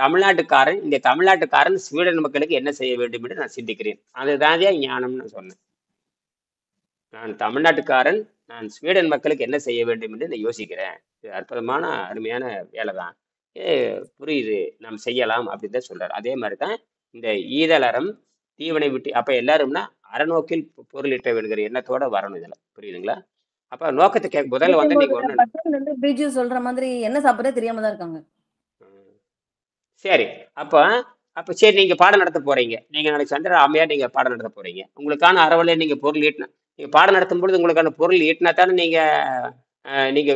தமிழ்நாட்டுக்காரன், இந்த தமிழ்நாட்டுக்காரன் ஸ்வீடன் மக்களுக்கு என்ன செய்ய வேண்டும் என்று நான் சிந்திக்கிறேன். அதுதான் ஞானம்னு சொன்னேன். நான் தமிழ்நாட்டுக்காரன், நான் ஸ்வீடன் மக்களுக்கு என்ன செய்ய வேண்டும் என்று நான் யோசிக்கிறேன். இது அற்புதமான அருமையான வேலை தான், புரியுது, நாம் செய்யலாம் அப்படின்னு தான் சொல்றாரு. அதே மாதிரி தான் இந்த ஈதலறம் தீவனை விட்டு அப்ப எல்லாரும்னா அறநோக்கில் பொருளிட்ட வேணுங்கிற எண்ணத்தோட வரணும் இதுல, புரியுதுங்களா? அப்ப நோக்கத்தை கேட்க முதல்ல வந்து நீங்க ஒண்ணு பிஜு சொல்ற மாதிரி என்ன சாப்பிடறதே தெரியாம தான் இருக்காங்க. சரி, அப்ப சரி, நீங்க பாடம் நடத்த போறீங்க. நீங்க நாளைக்கு சந்திர ஆமையா நீங்க பாடம் நடத்த போறீங்க. உங்களுக்கான அறவலை நீங்க பொருள் ஈட்டின, நீங்க பாடம் நடத்தும் பொழுது உங்களுக்கான பொருள் ஈட்டினா தானே நீங்க நீங்க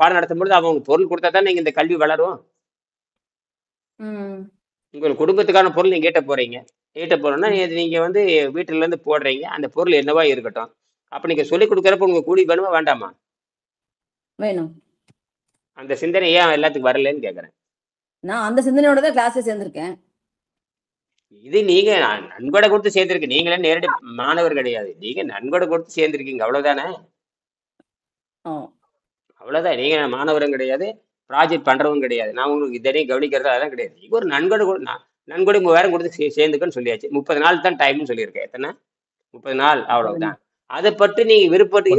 பாடம் நடத்தும் பொழுது அவங்க பொருள் கொடுத்தா தானே நீங்க இந்த கல்வி வளரும். உங்கள் குடும்பத்துக்கான பொருள் நீங்க ஈட்ட போறீங்க. ஈட்ட போறோம்னா நீங்க வந்து வீட்டுல இருந்து போடுறீங்க. அந்த பொருள் என்னவா இருக்கட்டும். அப்ப நீங்க சொல்லிக் கொடுக்கறப்ப உங்க கூலி வேணுமா வேண்டாமா? வேணும். அந்த சிந்தனை ஏன் எல்லாத்துக்கும் வரலன்னு கேக்குறேன். நான் அந்த சிந்தனையோட தான் கிளாஸ்ல சேர்ந்திருக்கேன். இது நீங்க நன்கொடை கொடுத்து சேர்ந்திருக்கு. நீங்களே நேரடி மாணவர் கிடையாது, நீங்க நன்கொடை கொடுத்து சேர்ந்திருக்கீங்க, அவ்வளவுதானே? அவ்வளவுதான். நீங்க மாணவரும் கிடையாது, ப்ராஜெக்ட் பண்றவங்க கிடையாது. நான் உங்களுக்கு இதனையும் கவனிக்கிறது அதெல்லாம் கிடையாது. நீங்க ஒரு நன்கொடை 3000 கொடுத்து சேர்ந்துக்குன்னு சொல்லியாச்சு. 30 நாள் தான் டைம்னு சொல்லியிருக்கேன். எத்தனை? 30 நாள், அவ்வளவுதான். அதை பற்றி நீங்க விருப்பப்பட்டு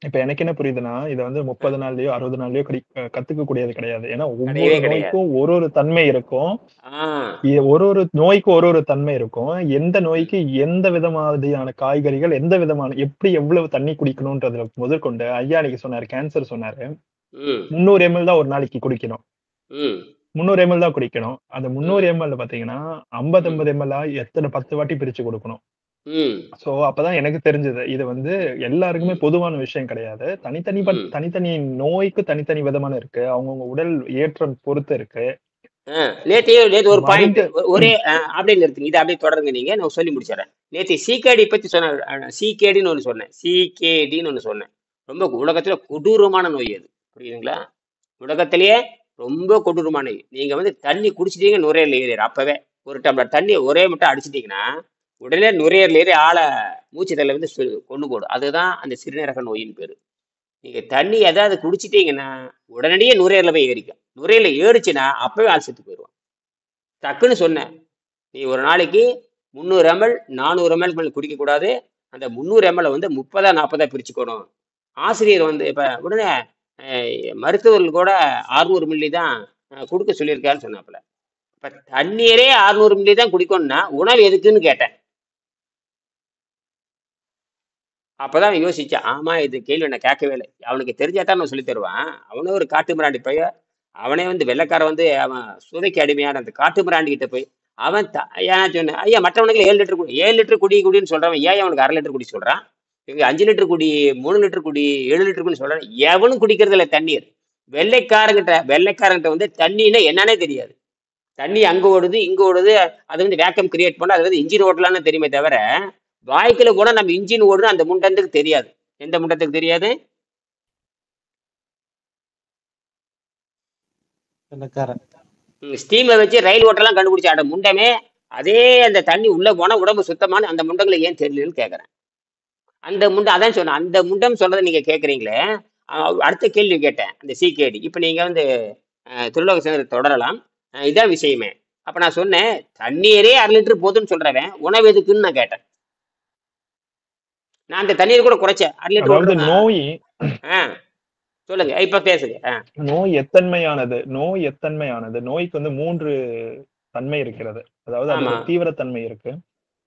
இப்ப எனக்கு என்ன புரியுதுன்னா, இதை வந்து 30 நாள்லயோ 60 நாள்லயோ கத்துக்க கூடியது கிடையாது. ஏன்னா ஒவ்வொரு நோய்க்கும் ஒரு தன்மை இருக்கும். ஒரு நோய்க்கு ஒரு தன்மை இருக்கும். எந்த நோய்க்கு எந்த விதமான காய்கறிகள், எந்த விதமான எப்படி எவ்வளவு தண்ணி குடிக்கணும்ன்றதுல முதற்கொண்டு ஐயா அன்னைக்கு சொன்னாரு, கேன்சர் சொன்னாரு, 300 ml தான் ஒரு நாளைக்கு குடிக்கணும். 300 ml தான் குடிக்கணும். அந்த 300 ml பாத்தீங்கன்னா 50 ml எத்தனை 10 வாட்டி பிரிச்சு கொடுக்கணும். சோ அப்பதான் எனக்கு தெரிஞ்சது, இது வந்து எல்லாருக்குமே பொதுவான விஷயம் கிடையாது. தனித்தனி நோய்க்கு தனித்தனி விதமான இருக்கு. அவங்கவுங்க உடல் ஏற்றம் பொறுத்து இருக்கு. நேத்து ஒரு பாயிண்ட் ஒரே அப்படின்னு இருக்குங்க. இதை அப்படியே தொடருங்க நீங்க, நான் சொல்லி முடிச்சிடறேன். நேற்று சிகேடி பத்தி சொன்ன, சிகேடின்னு ஒண்ணு சொன்னேன், சிகேடின்னு ஒண்ணு சொன்னேன். ரொம்ப உலகத்துல கொடூரமான நோய் அது, புரியுதுங்களா? உலகத்திலேயே ரொம்ப கொடூரமான நோய். நீங்க வந்து தண்ணி குடிச்சிட்டீங்க, நுரையீரல் ஏறிடும். அப்பவே ஒரு டம்ளர் தண்ணி ஒரே மட்டும் அடிச்சிட்டீங்கன்னா உடனே நுரையீரல் ஏறி ஆளை மூச்சு தள்ள வந்து கொண்டு போடும். அதுதான் அந்த சிறுநீரக நோயின் பேரு. நீங்க தண்ணி ஏதாவது குடிச்சிட்டீங்கன்னா உடனடியே நுரையீரல போய் ஏறிக்கும். நுரையீரல ஏறிச்சுன்னா அப்பவே ஆள் செத்து போயிடுவான். டக்குன்னு சொன்னேன், நீ ஒரு நாளைக்கு 300 ml 400 ml குடிக்க கூடாது. அந்த 300 ml வந்து 30-40 பிரிச்சுக்கணும். ஆசிரியர் வந்து இப்ப உடனே மருத்துவர்கள் கூட 600 மில்லி தான் கொடுக்க சொல்லியிருக்காருன்னு சொன்னாப்புல. இப்ப தண்ணீரே 600 மில்லி தான் குடிக்கணும்னா உணவு எதுக்குன்னு கேட்டேன். அப்பதான் யோசிச்சேன், ஆமா இது கேள்வி நான் கேட்கவே இல்லை. அவனுக்கு தெரிஞ்சாதான் நான் சொல்லி தருவான். அவனே ஒரு காட்டு மிராண்டி போய், அவனே வந்து வெள்ளைக்கார வந்து அவன் சுதைக்கு அடிமையான அந்த காட்டு மிராண்டி கிட்ட போய் அவன் ஏன் சொன்னேன், ஐயா மற்றவனுக்கு 7 லிட்டர் குடி, 7 லிட்டர் குடின்னு சொல்றான். ஏன் அவனுக்கு 1/2 லிட்டர் குடி சொல்றான்? இவங்க 5 லிட்டர் குடி, 3 லிட்டர் குடி, 7 லிட்டர் குடின்னு சொல்றான். எவனும் குடிக்கிறது இல்லை தண்ணீர். வெள்ளைக்காரங்கிட்ட வந்து தண்ணின்னா என்னன்னே தெரியாது. தண்ணி அங்க ஓடுது இங்க ஓடுது, அது வந்து வேக்கம் கிரியேட் பண்ண, அது வந்து இன்ஜின் ஓட்டலான்னு தெரியுமே தவிர வாய்க்குல கூட நம்ம இன்ஜின் ஓடுன்னு அந்த முண்டத்துக்கு தெரியாது. எந்த முண்டத்துக்கு தெரியாது? ஸ்டீமை வச்சு ரயில் ஓட்டலாம் கண்டுபிடிச்ச அட முண்டமே, அதே அந்த தண்ணி உள்ள போனா உடம்பு சுத்தமான அந்த முண்டங்களை ஏன் தெரியலன்னு கேட்கறேன். அந்த முண்டம் அதான் சொன்னேன், அந்த முண்டம் சொல்றதை நீங்க கேட்குறீங்களே. அடுத்த கேள்வி கேட்டேன், அந்த சிகேடி. இப்ப நீங்க வந்து திருலோக சேர்ந்து தொடரலாம், இதான் விஷயமே. அப்ப நான் சொன்னேன், தண்ணீரே 1/2 லிட்டர் போதுன்னு சொல்றவன் உணவு எதுக்குன்னு நான் கேட்டேன். நான் அந்த தண்ணீர் கூட குறைச்சேன். 1/2 லிட்டர் நோய் சொல்லுங்க, இப்ப பேசுங்க. நோய் எத்தன்மையானது. நோய்க்கு வந்து 3 தன்மை இருக்கிறது. அதாவது அதுக்கு ஆமா. ஒரு தீவிரத்தன்மை இருக்கு.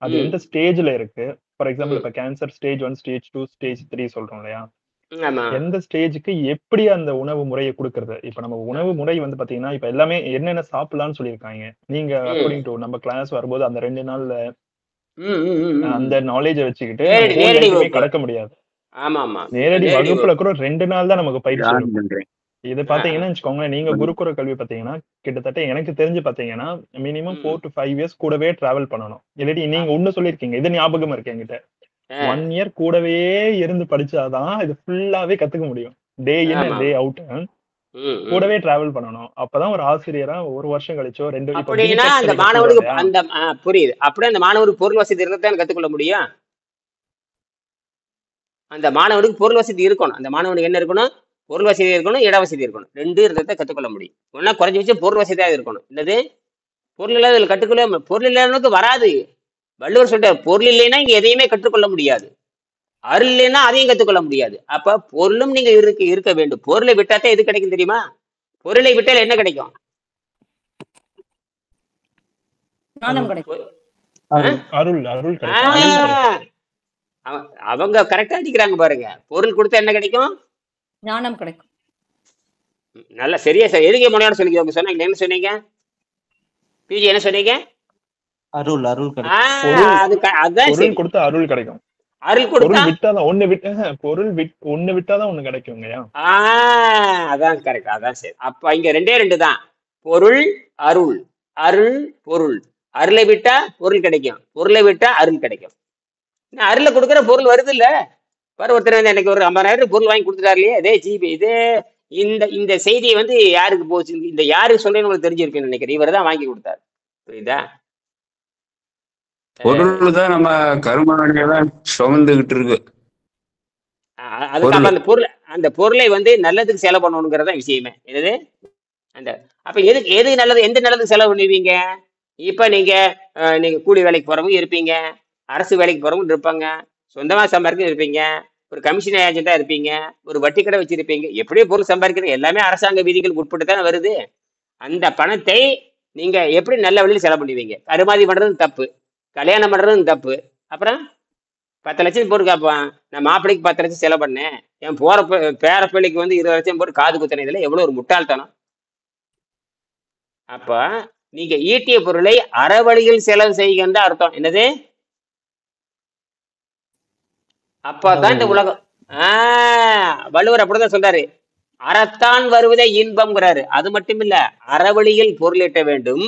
அது ம் எந்த ஸ்டேஜ்ல இருக்கு. ஃபார் எக்ஸாம்பிள் ம் இப்ப கேன்சர் ஸ்டேஜ் 1, ஸ்டேஜ் 2, ஸ்டேஜ் 3 சொல்றோம் இல்லையா? ஆமா. எந்த ஸ்டேஜுக்கு எப்படி அந்த உணவு முறையை கொடுக்கறது. இப்ப நம்ம உணவு முறை வந்து பாத்தீங்கன்னா, இப்ப எல்லாமே என்னென்ன சாப்பிடலாம்னு சொல்லியிருக்காங்க. நீங்க ம் அக்கார்டிங் டு நம்ம கிளாஸ் வரும்போது அந்த 2 நாள்ல ம் ம் ம் ம் அந்த நாலேஜ வச்சுக்கிட்டு நம்ம நேரடி ஹோல் நேரடி லைஃபுமே வகுப்பு. கடக்க முடியாது. ஆமா ஆமா. நேரடி நேரடி வகுப்புல வகுப்பு. கூட 2 நாள் தான் நமக்கு பயிற்சி ஜாயின் இருக்கும். பண்றேன். இது ஆ, ஆ. பாத்தீங்கன்னா வச்சுக்கோங்களேன், நீங்க குருகுல கல்வி பாத்தீங்கன்னா, கிட்டத்தட்ட எனக்கு தெரிஞ்சு பாத்தீங்கன்னா, மினிமம் 4 ம் to 5 இயர்ஸ் கூடவே டிராவல் பண்ணணும். இல்லாட்டி நீங்க ஒண்ணு சொல்லியிருக்கீங்க. இது ஞாபகம் இருக்கு என்கிட்ட. ஆ, 1 இயர் கூடவே இருந்து படிச்சாதான் இது ஃபுல்லாவே கத்துக்க முடியும். டே இன் ஆமா. அண்ட் டே அவுட் ம் ம் கூடவே டிராவல் பண்ணணும். அப்பதான் ஒரு ஆசிரியரா 1 வருஷம் கழிச்சோ 2 இப்ப அப்படின்னா பிடெக் அந்த நீங்க சொல்றோம் மாணவனுக்கு இல்லையா? அந்த புரியுது. அப்படியே அந்த மாணவனுக்கு பொருள் வசதி இருந்தால் கத்துக்கொள்ள முடியும். அந்த மாணவனுக்கு பொருள் வசதி இருக்கணும். அந்த மாணவனுக்கு என்ன இருக்கணும்? பொருள் வசதி இருக்கணும், இட வசதி இருக்கணும். 2 இருந்ததை கத்துக்கொள்ள முடியும். ஒன்னா குறைஞ்ச வச்சு பொருள் வசதியாக இருக்கணும். என்னது? பொருள் இல்லாத இதுல கற்றுக்கொள்ள பொருள் இல்லாதவனுக்கு வராது. வள்ளுவர் சொல்றார், பொருள் இல்லைன்னா இங்க எதையுமே கற்றுக்கொள்ள முடியாது. அருள் இல்லைன்னா அதையும் கற்றுக்கொள்ள முடியாது. அப்ப பொருளும் நீங்க இருக்க வேண்டும். பொருளை விட்டாதான் எது கிடைக்கும் தெரியுமா? பொருளை விட்டால் என்ன கிடைக்கும்? ஞானம் கிடைக்கும். பொ- ஆ? அருள் அருள் ஆ, கிடைக்கும். அருள் கிடைக்கும். அவங்க கரெக்டா அடிக்கிறாங்க பாருங்க. பொருள் கொடுத்தா என்ன கிடைக்கும்? ஞானம் கிடைக்கும். நல்லா சரியா சார். எதுக்கு முனையோட சொல்லிக்க சொன்னீங்க? என்ன சொன்னீங்க? பிஜி என்ன சொன்னீங்க? அருள் ஆ, கிடைக்கும். பொருள் அதுதான் சரி. பொருள் கொடுத்தா அருள் கிடைக்கும். அருள் கொடுத்தா பொருள் விட்டாதான் ஒண்ணு விட்டாதான் ஒண்ணு கிடைக்குங்கய்யா. அதான் கரெக்ட். அதான் சரி. அப்ப இங்க 2 தான். பொருள், அருள். அருள், பொருள். அருளை விட்டா பொருள் கிடைக்கும், பொருளை விட்டா அருள் கிடைக்கும். அருளை கொடுக்குற பொருள் வருது இல்ல. பாரு, ஒருத்தர் வந்து எனக்கு ஒரு 50,000 பொருள் வாங்கி கொடுத்துட்டாரு இல்லையா? இதே ஜிபி இது இந்த இந்த செய்தியை வந்து யாருக்கு போச்சு, இந்த யாருக்கு சொல்றேன்னு உங்களுக்கு தெரிஞ்சிருக்குன்னு நினைக்கிறேன். இவர் தான் வாங்கி கொடுத்தாரு. புரியுதா? பொருள் தான் நம்ம கருமானியெல்லாம் சுமந்துகிட்டு இருக்கு. அதுக்கு அப்ப அந்த பொருளை வந்து நல்லதுக்கு செலவு பண்ணணுங்கிறதா விஷயமே. என்னது? அந்த அப்ப எது நல்லது, எந்த நல்லதுக்கு செலவு பண்ணுவீங்க? இப்ப நீங்க கூலி வேலைக்கு போறவங்க இருப்பீங்க, அரசு வேலைக்கு போறவங்க இருப்பாங்க, சொந்தமா சம்பாதிக்க இருப்பீங்க, ஒரு கமிஷன் ஏஜென்டா இருப்பீங்க, ஒரு வட்டி கடை வச்சிருப்பீங்க. எப்படியோ பொருள் சம்பாதிக்கிறது எல்லாமே அரசாங்க விதிகளுக்கு உட்பட்டு தான் வருது. அந்த பணத்தை நீங்க எப்படி நல்ல வழியில் செலவு பண்ணுவீங்க? கருமாதி பண்றதும் தப்பு, கல்யாணம் பண்றதும் தப்பு. அப்புறம் 10 லட்சம் போட்டு கேட்பான். நான் மாப்பிள்ளைக்கு 10 லட்சம் செலவு பண்ணேன், என் பேர பிள்ளைக்கு வந்து 20 லட்சம் போட்டு காது குத்தினதுல எவ்வளவு ஒரு முட்டாள்தனம். அப்ப நீங்க ஈட்டிய பொருளை அறவழியில் செலவு செய்கின்ற அர்த்தம். என்னது? அப்பதான் இந்த உலகம். வள்ளுவர் அப்படிதான் சொல்றாரு. அறத்தான் வருவதே இன்பம்ங்கிறாரு. அது மட்டும் இல்ல, அறவழியில் பொருள் ஈட்ட வேண்டும்,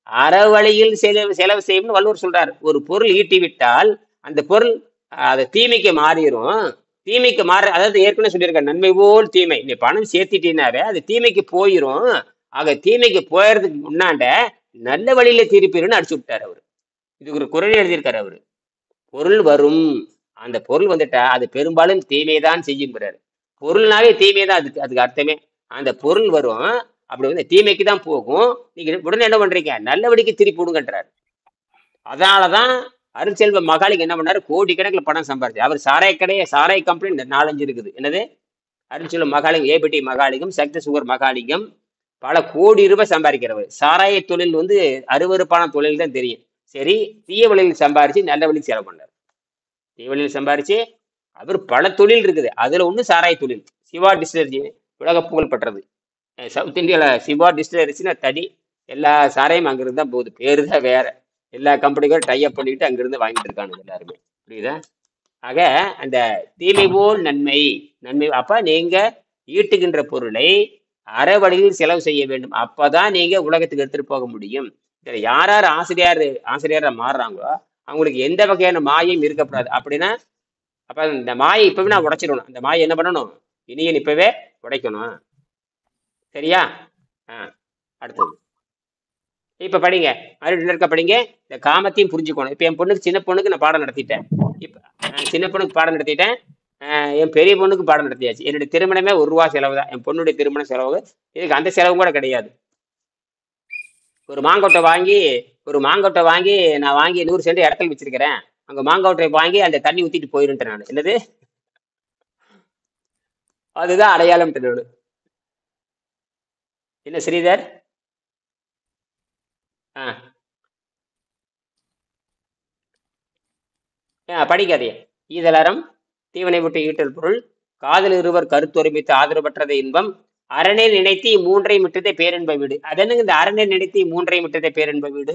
அறவழியில் செலவு செய்யும் வள்ளுவர் சொல்றாரு. ஒரு பொருள் ஈட்டி விட்டால் அந்த பொருள் அது தீமைக்கு மாறிடும். தீமைக்கு அதாவது ஏற்கனவே சொல்லியிருக்க, நன்மை போல் தீமை. நீ பணம் சேர்த்திட்டீனாவே அது தீமைக்கு போயிரும். ஆக தீமைக்கு போயறதுக்கு முன்னாண்ட நல்ல வழியில திருப்பிடுன்னு அடிச்சு விட்டாரு அவரு. இதுக்கு ஒரு குரல் எழுதியிருக்காரு அவரு. பொருள் வரும், அந்த பொருள் வந்துட்டா அது பெரும்பாலும் தீமைதான் செய்யுங்கிறாரு. பொருள்னாவே தீமை தான், அதுக்கு அர்த்தமே. அந்த பொருள் வரும், அப்படி வந்து தீமைக்கு தான் போகும். நீங்க உடனே என்ன பண்றீங்க? நல்லபடிக்கு திருப்பி விடுங்கன்றாரு. அதனாலதான் அருட்செல்வ மகாலிங்க என்ன பண்ணாரு? கோடிக்கணக்கில் பணம் சம்பாதிச்சு. அவர் சாராய கம்பெனி 4-5 இருக்குது. என்னது? அருட்செல்வ மகாலிங்கம், ஏபிடி மகாலிங்கம், சக்தி சுகர் மகாலிங்கம், பல கோடி ரூபாய் சம்பாதிக்கிறவர். சாராய தொழில் வந்து அருவருப்பான தொழில் தான் தெரியும். சரி, தீய வழியில் சம்பாரிச்சு நல்ல வழியில் செலவு பண்ணார். தீய வழியில் சம்பாரிச்சு அவர் பல தொழில் இருக்குது. அதுல ஒண்ணு சாராய தொழில். சிவா டிஸ்டிலரி உலக புகழ் பெற்றது. சவுத் இந்தியால சிவா டிஸ்டிலரிஸ்னா தடி, எல்லா சாராயம் அங்கிருந்து தான் போகுது. பேரு தான் வேற. எல்லா கம்பெனிகளும் டைப் பண்ணிட்டு அங்கிருந்து வாங்கிட்டு இருக்கானுங்க எல்லாருமே. புரியுதா? ஆக அந்த தீமை போல் நன்மை. அப்ப நீங்க ஈட்டுகின்ற பொருளை அறவழியில் செலவு செய்ய வேண்டும். அப்பதான் நீங்க உலகத்துக்கு எடுத்துட்டு போக முடியும். இதுல யார் ஆசிரியரா மாறுறாங்களோ அவங்களுக்கு எந்த வகையான மாயம் இருக்கக்கூடாது. அப்படின்னா அப்ப இந்த மாயை இப்பவே நான் உடைச்சிடணும். அந்த மாயை என்ன பண்ணணும்? இனியன் இப்பவே உடைக்கணும். சரியா? அடுத்தது இப்ப படிங்க, இருக்க படிங்க. இந்த காமத்தையும் புரிஞ்சுக்கணும். இப்ப என் பொண்ணுக்கு, சின்ன பொண்ணுக்கு நான் பாடம் நடத்திட்டேன். இப்ப சின்ன பொண்ணுக்கு பாடம் நடத்திட்டேன், என் பெரிய பொண்ணுக்கு பாடம் நடத்தியாச்சு. என்னுடைய திருமணமே ₹1 செலவு தான். என் பொண்ணுடைய திருமண செலவு. இதுக்கு அந்த செலவு கூட கிடையாது. ஒரு மாங்கொட்டை வாங்கி நான் 100 சென்ட் இடத்துல வச்சிருக்கிறேன். அங்க மாங்கொட்டை வாங்கி அந்த தண்ணி ஊத்திட்டு போயிருந்தேன் நான். என்னது? அதுதான் அடையாளம். என்ன ஸ்ரீதர்? படிக்காதே. ஈதலறம் தீவனை விட்டு ஈட்டல் பொருள் காதல் இருவர் கருத்தொருமித்து ஆதரவற்றது இன்பம் அரணை நினைத்தி மூன்றை மிட்டதை பேரின்ப வீடு. அதனுங்க இந்த அரணை நினைத்தி மூன்றை மிட்டதை பேரின்ப வீடு.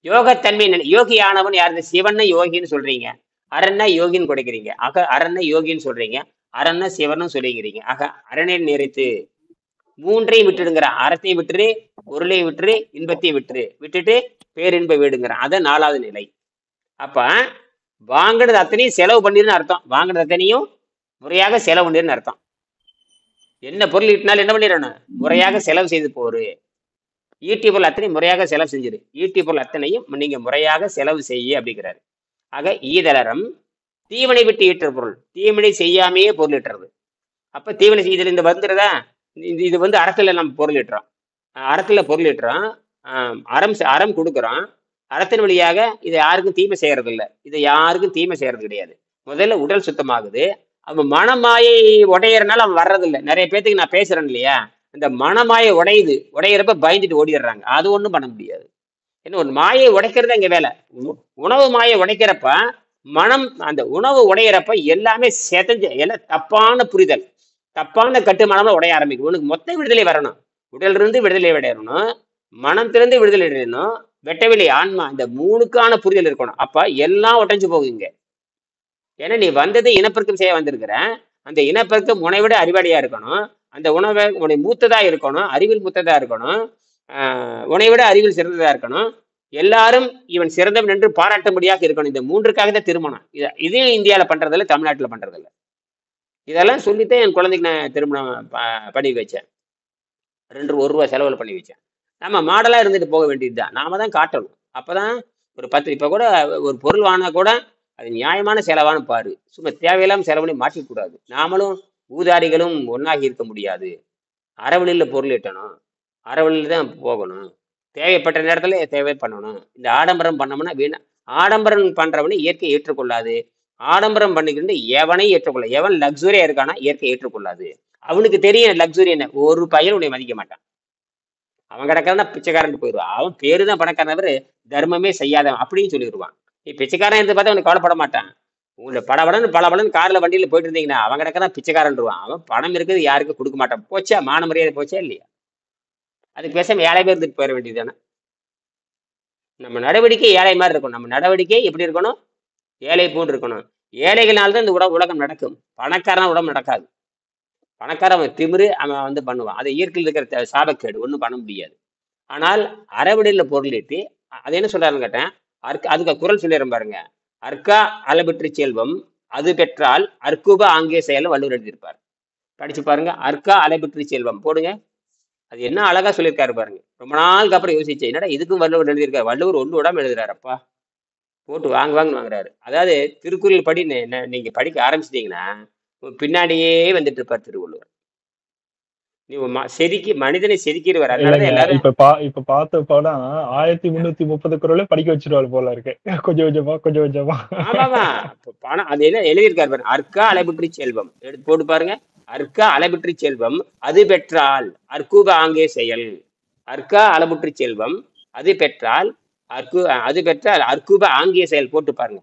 யோகத்தன்மை யோகியானவன் யாரு? சிவன் யோகின்னு சொல்றீங்க, அரண்னா யோகின்னு கொடுக்கிறீங்க. ஆக அரண்னா யோகின்னு சொல்றீங்க, அரண்னா சிவனும் சொல்லிக்கிறீங்க. ஆக அரணை நிறைத்து மூன்றையும் விட்டுடுங்கிற. அறத்தையும் விட்டுரு, பொருளையும் விட்டுரு, இன்பத்தையும் விட்டுட்டு பேரின்ப வீடுங்கிறான். அதான் 4வது நிலை. அப்ப வாங்கினது அத்தனையும் செலவு பண்ணிருன்னு அர்த்தம். வாங்கினது அத்தனையும் முறையாக செலவு பண்ணிருன்னு அர்த்தம். என்ன பொருள் ஈட்டினாலும் என்ன பண்ணிடணும்? முறையாக செலவு செய்து போரு. ஈட்டி பொருள் அத்தனையும் முறையாக செலவு செஞ்சிரு. ஈட்டி பொருள் அத்தனையும் நீங்க முறையாக செலவு செய்ய அப்படிங்கிறாரு. ஆக ஈதலறம் தீவனை விட்டு ஈட்டுற பொருள், தீவனை செய்யாமையே பொருள் ஈட்டுறது. அப்ப தீவனை செய்தல் இந்த வந்துடுறதா? இது வந்து அறத்துல நம்ம பொருள் ஈட்டுறோம், அறத்துல பொருள் ஈட்டுறோம், அறம் கொடுக்குறோம். அறத்தின் வழியாக இதை யாருக்கும் தீமை செய்யறது இல்லை. இதை யாருக்கும் தீமை செய்யறது கிடையாது. முதல்ல உடல் சுத்தமாகுது. அவன் மனமாயை உடையறனால அவன் வர்றதில்லை. நிறைய பேத்துக்கு நான் பேசுறேன் இல்லையா, இந்த மனமாயை உடையிறப்ப பயந்துட்டு ஓடிடுறாங்க. அது ஒன்றும் பண்ண முடியாது. ஏன்னா ஒரு மாயை உடைக்கிறது அங்க வேலை. உணவு மாயை உடைக்கிறப்ப மனம் அந்த உணவு உடையிறப்ப எல்லாமே செதஞ்ச எல்லாம் தப்பான புரிதல், தப்பான கட்டுமானம்ல உடைய ஆரம்பிக்கும். உனக்கு மொத்த விடுதலை வரணும். உடல் இருந்து விடுதலை அடையணும், மனம் திறந்து விடுதலை அடையணும், வெட்டவெளி ஆன்மா, இந்த 3க்கான புரிதல் இருக்கணும். அப்ப எல்லாம் உடைஞ்சு போகுங்க. ஏன்னா நீ வந்தது இனப்பெருக்கம் செய்ய வந்திருக்கிற. அந்த இனப்பெருக்கம் உன்னை விட அறிவாளியா இருக்கணும். அந்த உணவை உன்னை மூத்ததா இருக்கணும், அறிவில் மூத்ததா இருக்கணும், உன்னை விட அறிவில் சிறந்ததா இருக்கணும். எல்லாரும் இவன் சிறந்தவன் என்று பாராட்டும்படியாக இருக்கணும். இந்த 3க்காக தான் திருமணம். இதையும் இந்தியாவில் பண்றதில்ல, தமிழ்நாட்டில் பண்றதில்ல. இதெல்லாம் சொல்லித்தான் என் குழந்தைக்கு நான் திருமணம் பண்ணி வச்சேன். 1 ரூபா செலவில் பண்ணி வச்சேன். நம்ம மாடலா இருந்துட்டு போக வேண்டியதுதான். நாம தான் காட்டணும். அப்பதான் ஒரு 10 இப்ப கூட ஒரு பொருள் வாங்கினா கூட அது நியாயமான செலவானு பாரு. சும்மா தேவையில்லாம செலவுனே மாற்றிக்கூடாது. நாமளும் ஊதாரிகளும் ஒன்னாகி இருக்க முடியாது. அறவழியில் பொருள் ஈட்டணும், அறவழியில் தான் போகணும். தேவைப்பட்ட நேரத்துல தேவை பண்ணணும். இந்த ஆடம்பரம் பண்ணோம்னா வீணா. ஆடம்பரம் பண்றவனை இயற்கை ஏற்றுக்கொள்ளாது. ஆடம்பரம் பண்ணிக்கிட்டு எவனை ஏற்றுக்கொள்ள, எவன் லக்ஸுரியா இருக்கானா இயற்கை ஏற்றுக்கொள்ளாது. அவனுக்கு தெரியும் லக்ஸுரி என்ன. ஒரு பையன் உன்னை மதிக்க மாட்டான். அவன் கிடக்காரனா பிச்சைக்காரன் போயிடுவான். அவன் பேரு தான் பணக்காரனவர், தர்மமே செய்யாதவன் அப்படின்னு சொல்லிடுவான். நீ பிச்சைக்காரன் இருந்து பார்த்தா அவனுக்கு கவலைப்பட மாட்டான். உங்களை பலபலன்னு கார்ல வண்டியில போயிட்டு இருந்தீங்கன்னா அவன் கிடக்காரன் பிச்சைக்காரன்ருவான். அவன் பணம் இருக்குது யாருக்கும் கொடுக்க மாட்டான். போச்சா மான மரியாதை போச்சா இல்லையா? அதுக்கு பேசாம ஏழை பேர் இருந்துட்டு போயிட வேண்டியதுதானே. நம்ம நடவடிக்கை ஏழை மாதிரி இருக்கணும். நம்ம நடவடிக்கை எப்படி இருக்கணும்? ஏழை போன்று இருக்கணும். ஏழைகள்னால்தான் இந்த உலகம் நடக்கும். பணக்காரன் உடம்பு நடக்காது. பணக்காரன் அவன் திமிரு அவன் வந்து பண்ணுவான். அது இயற்கையில் இருக்கிற சாபக்கேடு, ஒன்றும் பண்ண முடியாது. ஆனால் அறவழியில் பொருள் ஈட்டி அது என்ன சொல்றாருன்னு கேட்டேன். அதுக்கு குரல் சொல்லிடுறேன் பாருங்க. அற்கா அளபெற்று செல்வம் அது பெற்றால் அற்குப ஆங்கிய செயலும் வள்ளுவர் எழுதியிருப்பார். படிச்சு பாருங்க. அற்கா அளபெற்று செல்வம் போடுங்க. அது என்ன அழகா சொல்லியிருக்காரு பாருங்க. ரொம்ப நாளுக்கு அப்புறம் யோசிச்சேன், என்னடா இதுக்கும் வள்ளுவர் எழுதியிருக்காரு. வள்ளுவர் 1 விடாம எழுதுறாருப்பா. போட்டு வாங்குவாங்கன்னு வாங்குறாரு. அதாவது திருக்குறள் படி நீங்க படிக்க ஆரம்பிச்சிட்டீங்கன்னா பின்னாடியே வந்துட்டு இருப்பார் திருவள்ளுவர். நீ செதுக்கி மனிதனை செதுக்கிடுவார். அதனால எல்லாரும் இப்ப பார்த்த படம் 1330 குறளை படிக்க வச்சிருவாரு போல இருக்கு. கொஞ்சம் கொஞ்சமா. ஆமாமா பணம் அது என்ன எழுதியிருக்காரு பாருங்க. அற்கா அளபெற்று செல்வம் எடுத்து போட்டு பாருங்க. அற்கா அளபெற்று செல்வம் அது பெற்றால் அற்குப ஆங்கே செயல். அற்கா அளபெற்று செல்வம் அது பெற்றால் அற்குப ஆங்கிய செயல் போட்டு பாருங்க.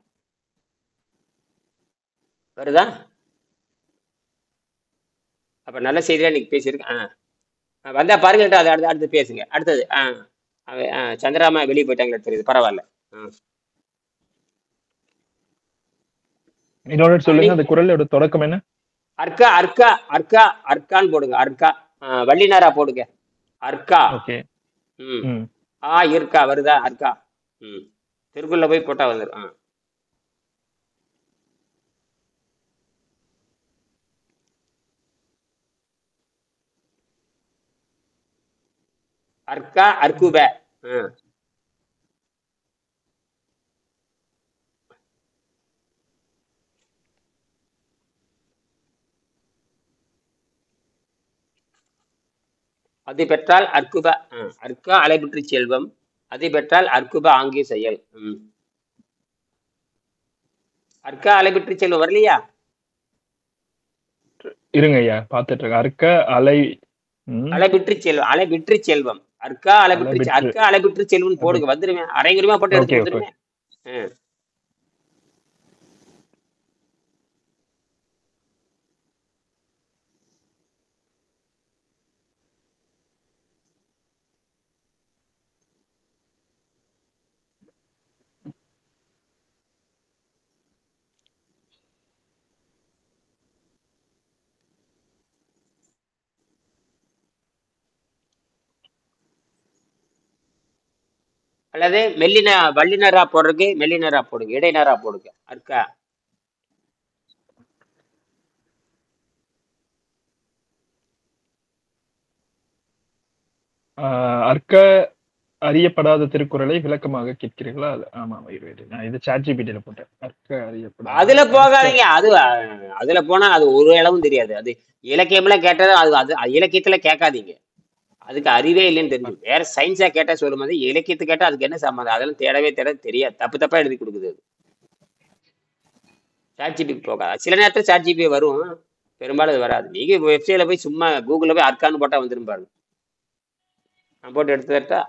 வருதா? அப்ப நல்ல செய்தியா இன்னைக்கு பேசியிருக்கேன். வந்தா பாருங்க. அது அடுத்து பேசுங்க. அடுத்தது சந்திராமா வெளியே போயிட்டாங்க தெரியுது. பரவாயில்ல. இன்னொரு சொல்லுங்க. அந்த குறளோட தொடக்கம் என்ன? அர்க்கா அர்க்கா அர்க்கா அர்க்கான்னு போடுங்க. அர்க்கா வள்ளினாரா போடுங்க. அர்க்கா. இருக்கா வருதா? அர்க்கா. திருக்குறள்ல போய் போட்டா வந்துடும். அர்க்கா அர்க்குப. அது பெற்றால் அற்குப அற்கா அளபெற்று செல்வம் அது பெற்றால் அற்குப ஆங்கிய செயல். அற்கா அளபெற்று செல்வம் வரலையா? இருங்க ஐயா பாத்துட்டு இருக்கேன். அர்க்க அலை அலைபிற்று செல்வம், அலைபிற்று செல்வம், அர்க்கா அலைபிற்று, அர்க்கா அலைபிற்று செல்வம் போடுங்க, வந்துருவேன். அரைங்குறிமா போட்டு எடுத்து வந்துருவேன். அல்லது மெல்லின வல்லினரா போடுறதுக்கு மெல்லினரா போடுங்க, இடைநரா போடுங்க. அர்க்கா அர்க்க அறியப்படாத திருக்குறளை விளக்கமாக கேட்கிறீர்களா? ஆமா நான் இது ChatGPT-ல போட்டேன். அர்க்க அறியப்படாத, அதுல போகாதீங்க. அதுல போனா அது ஒரு அளவும் தெரியாது. அது இலக்கியம்லாம் கேட்டது அது இலக்கியத்துல கேட்காதீங்க. அதுக்கு அறிவே இல்லைன்னு தெரிஞ்சு. வேற சயின்ஸா கேட்டா சொல்லும் போது இலக்கியத்தை கேட்டா அதுக்கு என்ன சம்மந்தம்? அதெல்லாம் தேடவே தெரியாது. தப்பா எழுதி கொடுக்குது. ChatGPT போகாது. சில நேரத்துல ChatGPT வரும், பெரும்பாலும் அது வராது. நீங்க வெப்சைட்ல போய் சும்மா கூகுள்ல போய் அர்க்கான்னு போட்டா வந்துரும் பாருங்க. நான் போட்டு எடுத்துட்டா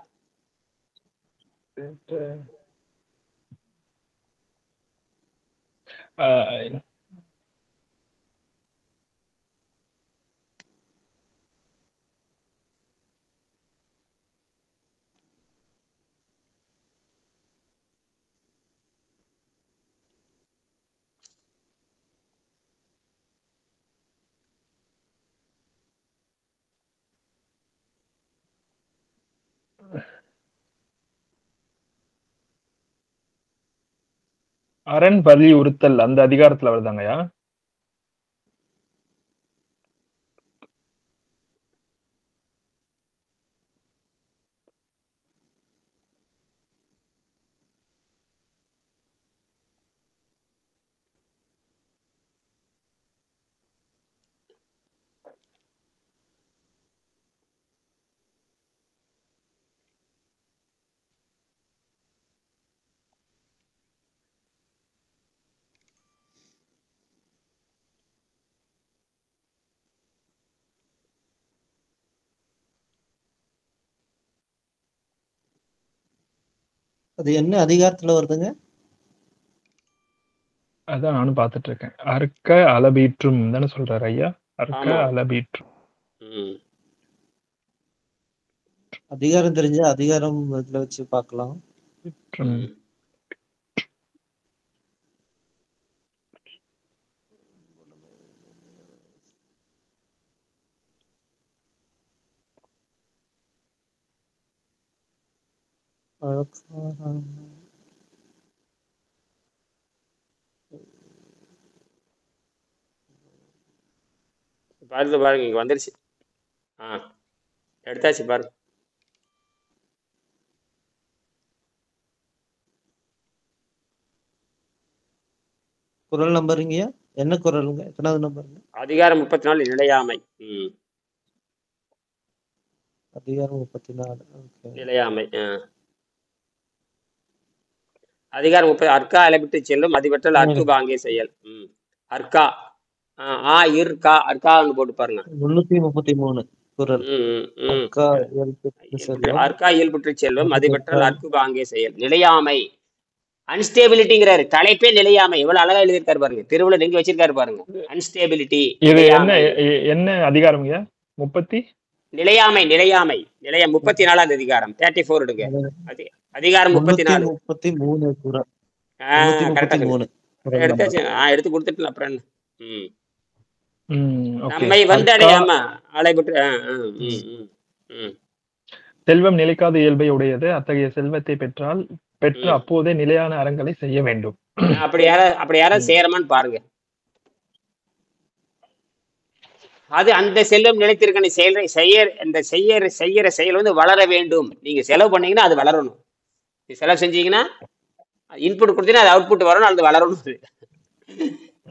அரண் வலியுறுத்தல் அந்த அதிகாரத்துல வருதாங்கய்யா? அது என்ன அதிகாரத்துல வருதுங்க? அதான் நானும் பாத்துட்டு இருக்கேன். அர்க்க அளபீற்றும் தானே சொல்றாரு ஐயா? அர்க்க அளபீற்றும். அதிகாரம் தெரிஞ்சா அதிகாரம் இதுல வச்சு பார்க்கலாம். பாருங்க இங்க வந்துருச்சு. எடுத்தாச்சு பாருங்க. குறள் நம்பருங்கய்யா? என்ன குறளுங்க? எத்தனாவது நம்பருங்க? அதிகாரம் 34 நிலையாமை. அதிகாரம் 34 நிலையாமை. அதிகாரம் 30 அர்க்கா அலைபிட்டு செல்லும் அதிபற்றல் அர்க்கு பாங்கே செயல். அர்க்கா இருக்கா அர்க்கான்னு போட்டு பாருங்க. 333 குறள். அர்க்கா இயல்புற்று செல்வம் அதிபற்றல் அர்க்கு பாங்கே செயல். நிலையாமை, அன்ஸ்டேபிலிட்டிங்கிறாரு. தலைப்பே நிலையாமை. எவ்வளவு அழகா எழுதியிருக்காரு பாருங்க. திருவுள்ள நீங்க வச்சிருக்காரு பாருங்க. அன்ஸ்டேபிலிட்டி. இது என்ன அதிகாரம்? 30 நிலையாமை 34வது அதிகாரம் 34 எடுங்க. அதிகாரம் 34 33 குறள். எடுத்தாச்சு. எடுத்து கொடுத்துட்டு அப்புறம் என்ன? நம்மை வந்தடையாம அலைபட்டு. செல்வம் நிலைக்காத இயல்பை உடையது. அத்தகைய செல்வத்தை பெற்று அப்போதே நிலையான அறங்களை செய்ய வேண்டும். அப்படி யாராவது செய்யறமான்னு பாருங்க. அது அந்த செல்வம் நிலைத்திருக்க செய்யற செயல் வந்து வளர வேண்டும். நீங்க செலவு பண்ணீங்கன்னா அது வளரணும். நீ செலவு செஞ்சீங்கன்னா இன்புட் கொடுத்தீங்கன்னா அது அவுட்புட் வரணும், அது வளரணும்.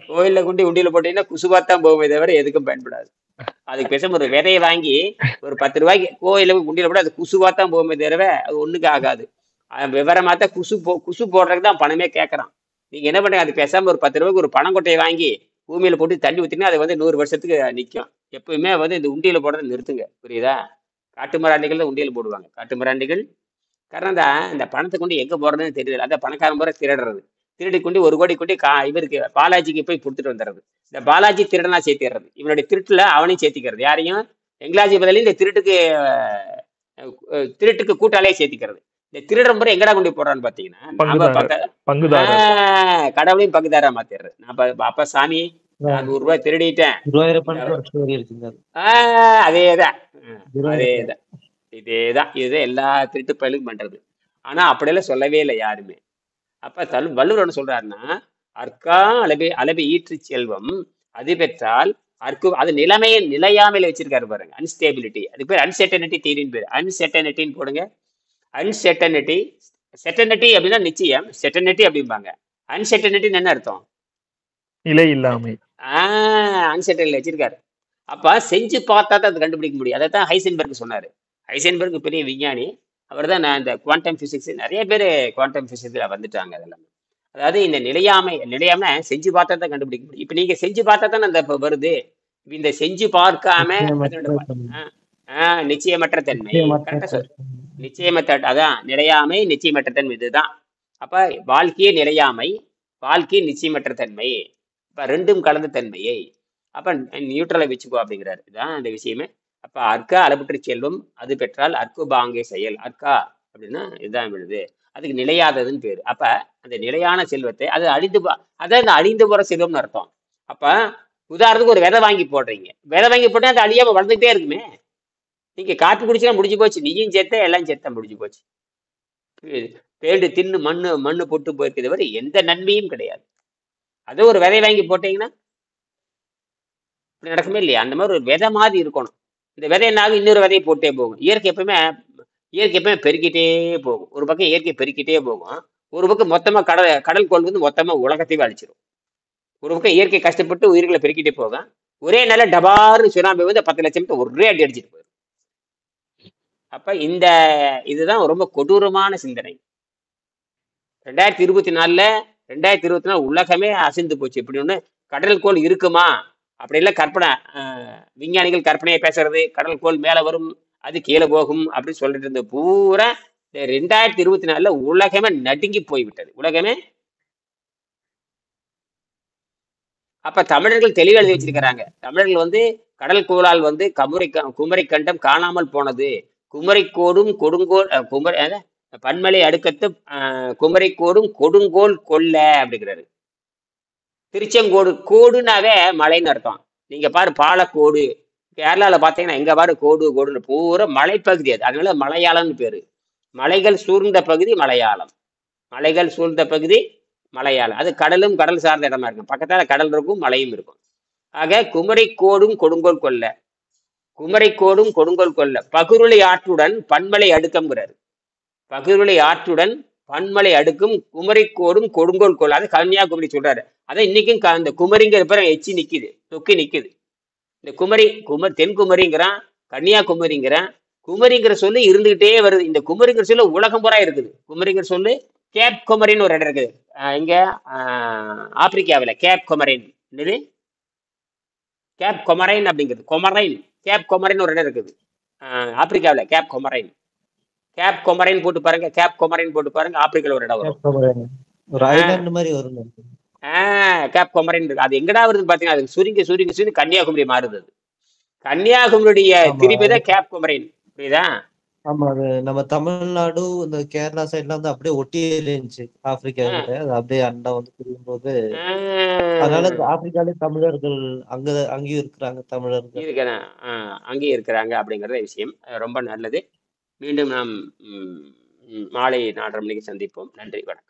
கோயில்ல கொண்டு உண்டியில போட்டீங்கன்னா குசுபாத்தான் போகுமே தவிர எதுக்கும் பயன்படாது. அதுக்கு பேசாம ஒரு விதையை வாங்கி ஒரு 10 ரூபாய்க்கு கோயில உண்டியில போட்டு அது குசுபாத்தான் போகுமே தவிர அது ஒண்ணுக்கு ஆகாது. விவரமாத்த குசு போடுறதுக்கு தான் பணமே கேட்கறான். நீங்க என்ன பண்றீங்க? அது பேசாம ஒரு 10 ரூபாய்க்கு ஒரு பணங்கொட்டையை வாங்கி பூமியில போட்டு தண்ணி ஊற்றினா அது வந்து 100 வருஷத்துக்கு நிற்கும். எப்பவுமே வந்து இந்த உண்டியல போடுறதை நிறுத்துங்க, புரியுதா? காட்டு மிராண்டிகள் தான் உண்டியல் போடுவாங்க, காட்டு மிராண்டிகள். காரணம் இந்த பணத்தை கொண்டு எங்க போறதுன்னு தெரியல. அந்த பணக்காரன் போற திருடுறது, திருடி கொண்டு 1 கோடி கொண்டு இவருக்கு பாலாஜிக்கு போய் கொடுத்துட்டு வந்துடுறது. இந்த பாலாஜி திருடனா சேர்த்திடுறது, இவனுடைய திருட்டுல அவனையும் சேர்த்திக்கிறது. யாரையும் எங்களாஜி பதிலையும் இந்த திருட்டுக்கு கூட்டாளியே சேர்த்திக்கிறது. இந்த திருடுற முறை எங்கடா கொண்டு போடுறான்னு பாத்தீங்கன்னா, கடவுளையும் பங்குதாரா மாத்திடுறது. அப்ப சாமி நான் 100 ரூபாய் திருடிட்டேன், அதேதான் அதேதான் இதேதான் இதுதான் எல்லா திருட்டு பயலுக்கும் பண்றது. ஆனா அப்படியெல்லாம் சொல்லவே இல்லை யாருமே. அப்ப வள்ளுவர் என்ன சொல்றாருன்னா, அற்கா அளவை ஈற்று செல்வம் அது பெற்றால் அது நிலையாமையில வச்சிருக்காரு பாருங்க, அன்ஸ்டேபிலிட்டி. அதுக்கு பேர் அன்சர்டனிட்டி தியரின்னு பேர். அன்சர்டனிட்டின்னு போடுங்க. அன்சர்டனிட்டி, செர்டனிட்டி அப்படின்னா நிச்சயம், செர்டனிட்டி அப்படிம்பாங்க. அன்சர்டனிட்டி என்ன அர்த்தம்? நிலை இல்லாமை. அன்சர்டனிட்டி வச்சிருக்காரு. அப்ப செஞ்சு பார்த்தா தான் அது கண்டுபிடிக்க முடியும். அதை தான் ஹைசன்பர்க் சொன்னாரு. ஹைசன்பர்க் பெரிய விஞ்ஞானி. அவர் தான் இந்த குவாண்டம் பிசிக்ஸ், நிறைய பேர் குவாண்டம் பிசிக்ஸ்ல வந்துட்டாங்க. அதெல்லாம் அதாவது இந்த நிலையாம செஞ்சு பார்த்தா தான் கண்டுபிடிக்க முடியும். இப்ப நீங்க செஞ்சு பார்த்தா தானே அந்த வருது. இந்த செஞ்சு பார்க்காம நிச்சயமற்ற தன்மை, கரெக்டா சொல், நிச்சயமற்ற, அதான் நிலையாமை நிச்சயமற்ற தன்மை, இதுதான். அப்ப வாழ்க்கையே நிலையாமை, வாழ்க்கையே நிச்சயமற்ற தன்மை, அப்ப ரெண்டும் கலந்த தன்மையை அப்ப நியூட்ரலை வச்சுக்கோ அப்படிங்கிறாரு. இதுதான் அந்த விஷயமே. அப்ப அற்கா அளவுற்று செல்வம் அது பெற்றால் அற்கு பாங்கே செயல். அற்கா அப்படின்னா இதுதான் விழுது, அதுக்கு நிலையாததுன்னு பேரு. அப்ப அந்த நிலையான செல்வத்தை அது அதான் அழிந்து போற செல்வம்னு அர்த்தம். அப்ப உதாரணத்துக்கு ஒரு விதை வாங்கி போடுறீங்க, விதை வாங்கி போட்டா அது அழியாம வளர்ந்துட்டே இருக்குமே. நீங்க காப்பி குடிச்சா முடிஞ்சு போச்சு, நீயும் சேர்த்த எல்லாம் சேர்த்தா முடிஞ்சு போச்சு. பேண்டு தின்னு மண்ணு போட்டு போயிருக்கிறது வரை எந்த நன்மையும் கிடையாது. அது ஒரு விதை வாங்கி போட்டீங்கன்னா இப்படி நடக்குமே இல்லையா? அந்த மாதிரி ஒரு விதை மாதிரி இருக்கணும். இந்த விதை என்னாகும், இன்னொரு விதையை போட்டே போகும். இயற்கை எப்பவுமே பெருக்கிட்டே போகும். ஒரு பக்கம் இயற்கை பெருக்கிட்டே போகும், ஒரு பக்கம் மொத்தமா கடல் கோள் வந்து மொத்தமா உலகத்தையே அழிச்சிடும். ஒரு பக்கம் இயற்கை கஷ்டப்பட்டு உயிர்களை பெருக்கிட்டே போகும், ஒரே நல்ல டபார்னு சுனாமி வந்து 10 லட்சம் ஒரே அடி அடிச்சுட்டு போயிடும். அப்ப இதுதான் ரொம்ப கொடூரமான சிந்தனை. 2024 உலகமே அசைந்து போச்சு. இப்படி ஒண்ணு கடல் கோள் இருக்குமா அப்படிலாம் கற்பனை, விஞ்ஞானிகள் கற்பனையை பேசுறது, கடல் கோள் மேல வரும் அது கீழே போகும் அப்படின்னு சொல்லிட்டு இருந்த பூரா 2024 உலகமே நடுங்கி போய்விட்டது, உலகமே. அப்ப தமிழர்கள் தெளிவு எழுதி வச்சிருக்கிறாங்க. தமிழர்கள் வந்து கடல் கோளால் வந்து குமரி கண்டம் காணாமல் போனது, குமரிக்கோடும் கொடுங்கோல் பன்மலை அடுக்கத்து குமரிக்கோடும் கொடுங்கோல் கொல்ல அப்படிங்கிறாரு. திருச்செங்கோடு, கோடுனாவே மலைன்னு அர்த்தம். நீங்க பாரு பாலக்கோடு, கேரளால பாத்தீங்கன்னா எங்க பாரு கோடுன்னு பூரா மலைப்பகுதி. அது அதனால மலையாளம்னு பேரு. மலைகள் சூழ்ந்த பகுதி மலையாளம், மலைகள் சூழ்ந்த பகுதி மலையாளம். அது கடலும் கடல் சார்ந்த இடமா இருக்கும், பக்கத்தால கடல் இருக்கும் மலையும் இருக்கும். ஆக குமரிக்கோடும் கொடுங்கோல் கொல்ல, குமரிக்கோடும் கொடுங்கோல் கொல்ல பகுருளை ஆற்றுடன் பன்மலை அடுக்கம்ங்கிறாரு. பகுருளை ஆற்றுடன் பன்மலை அடுக்கும் குமரிக்கோடும் கொடுங்கோல் கொல்ல, அது கன்னியாகுமரி சொல்றாரு. அதான் இன்னைக்கும் இந்த குமரிங்கிற பேர் எச்சி நிக்குது, தொக்கி நிக்குது. இந்த தென்குமரிங்கிறான், கன்னியாகுமரிங்கிறான். குமரிங்கிற சொல்லு இருந்துகிட்டே வருது. இந்த குமரிங்கிற சொல்லு உலகம் பூரா இருக்குது. குமரிங்கிற சொல்லு கேப் குமரின்னு ஒரு இடம் இருக்குது. இங்க ஆப்பிரிக்காவில் கேப் குமரின், என்னது கேப் கொமரைன் அப்படிங்கிறது, கொமரைன் கேப் கொமரைன் ஒரு இடம் இருக்குது ஆப்பிரிக்காவில். கேப் கொமரைன் போட்டு பாருங்க, கேப் கொமரைன் போட்டு பாருங்க, ஆப்பிரிக்கால ஒரு இடம் வரும். கேப் கொமரைன் இருக்கு. அது எங்கடா வருதுன்னு பாத்தீங்கன்னா அது சுருங்கி கன்னியாகுமரி மாறுது. கன்னியாகுமரியுடைய திருப்பி தான் கேப் கொமரைன், புரியுதா? ஆமா, அது நம்ம தமிழ்நாடு இந்த கேரளா சைட்ல வந்து அப்படியே ஒட்டி இருந்துச்சு ஆப்பிரிக்கா கிட்ட. அது அப்படியே அண்டா வந்து புரியும் போது அதனால ஆப்பிரிக்காலே தமிழர்கள் அங்கேயும் இருக்கிறாங்க, தமிழர்கள் அங்கேயும் இருக்கிறாங்க அப்படிங்கறத விஷயம். ரொம்ப நல்லது. மீண்டும் நாம் மாலை 4:30 மணிக்கு சந்திப்போம். நன்றி, வணக்கம்.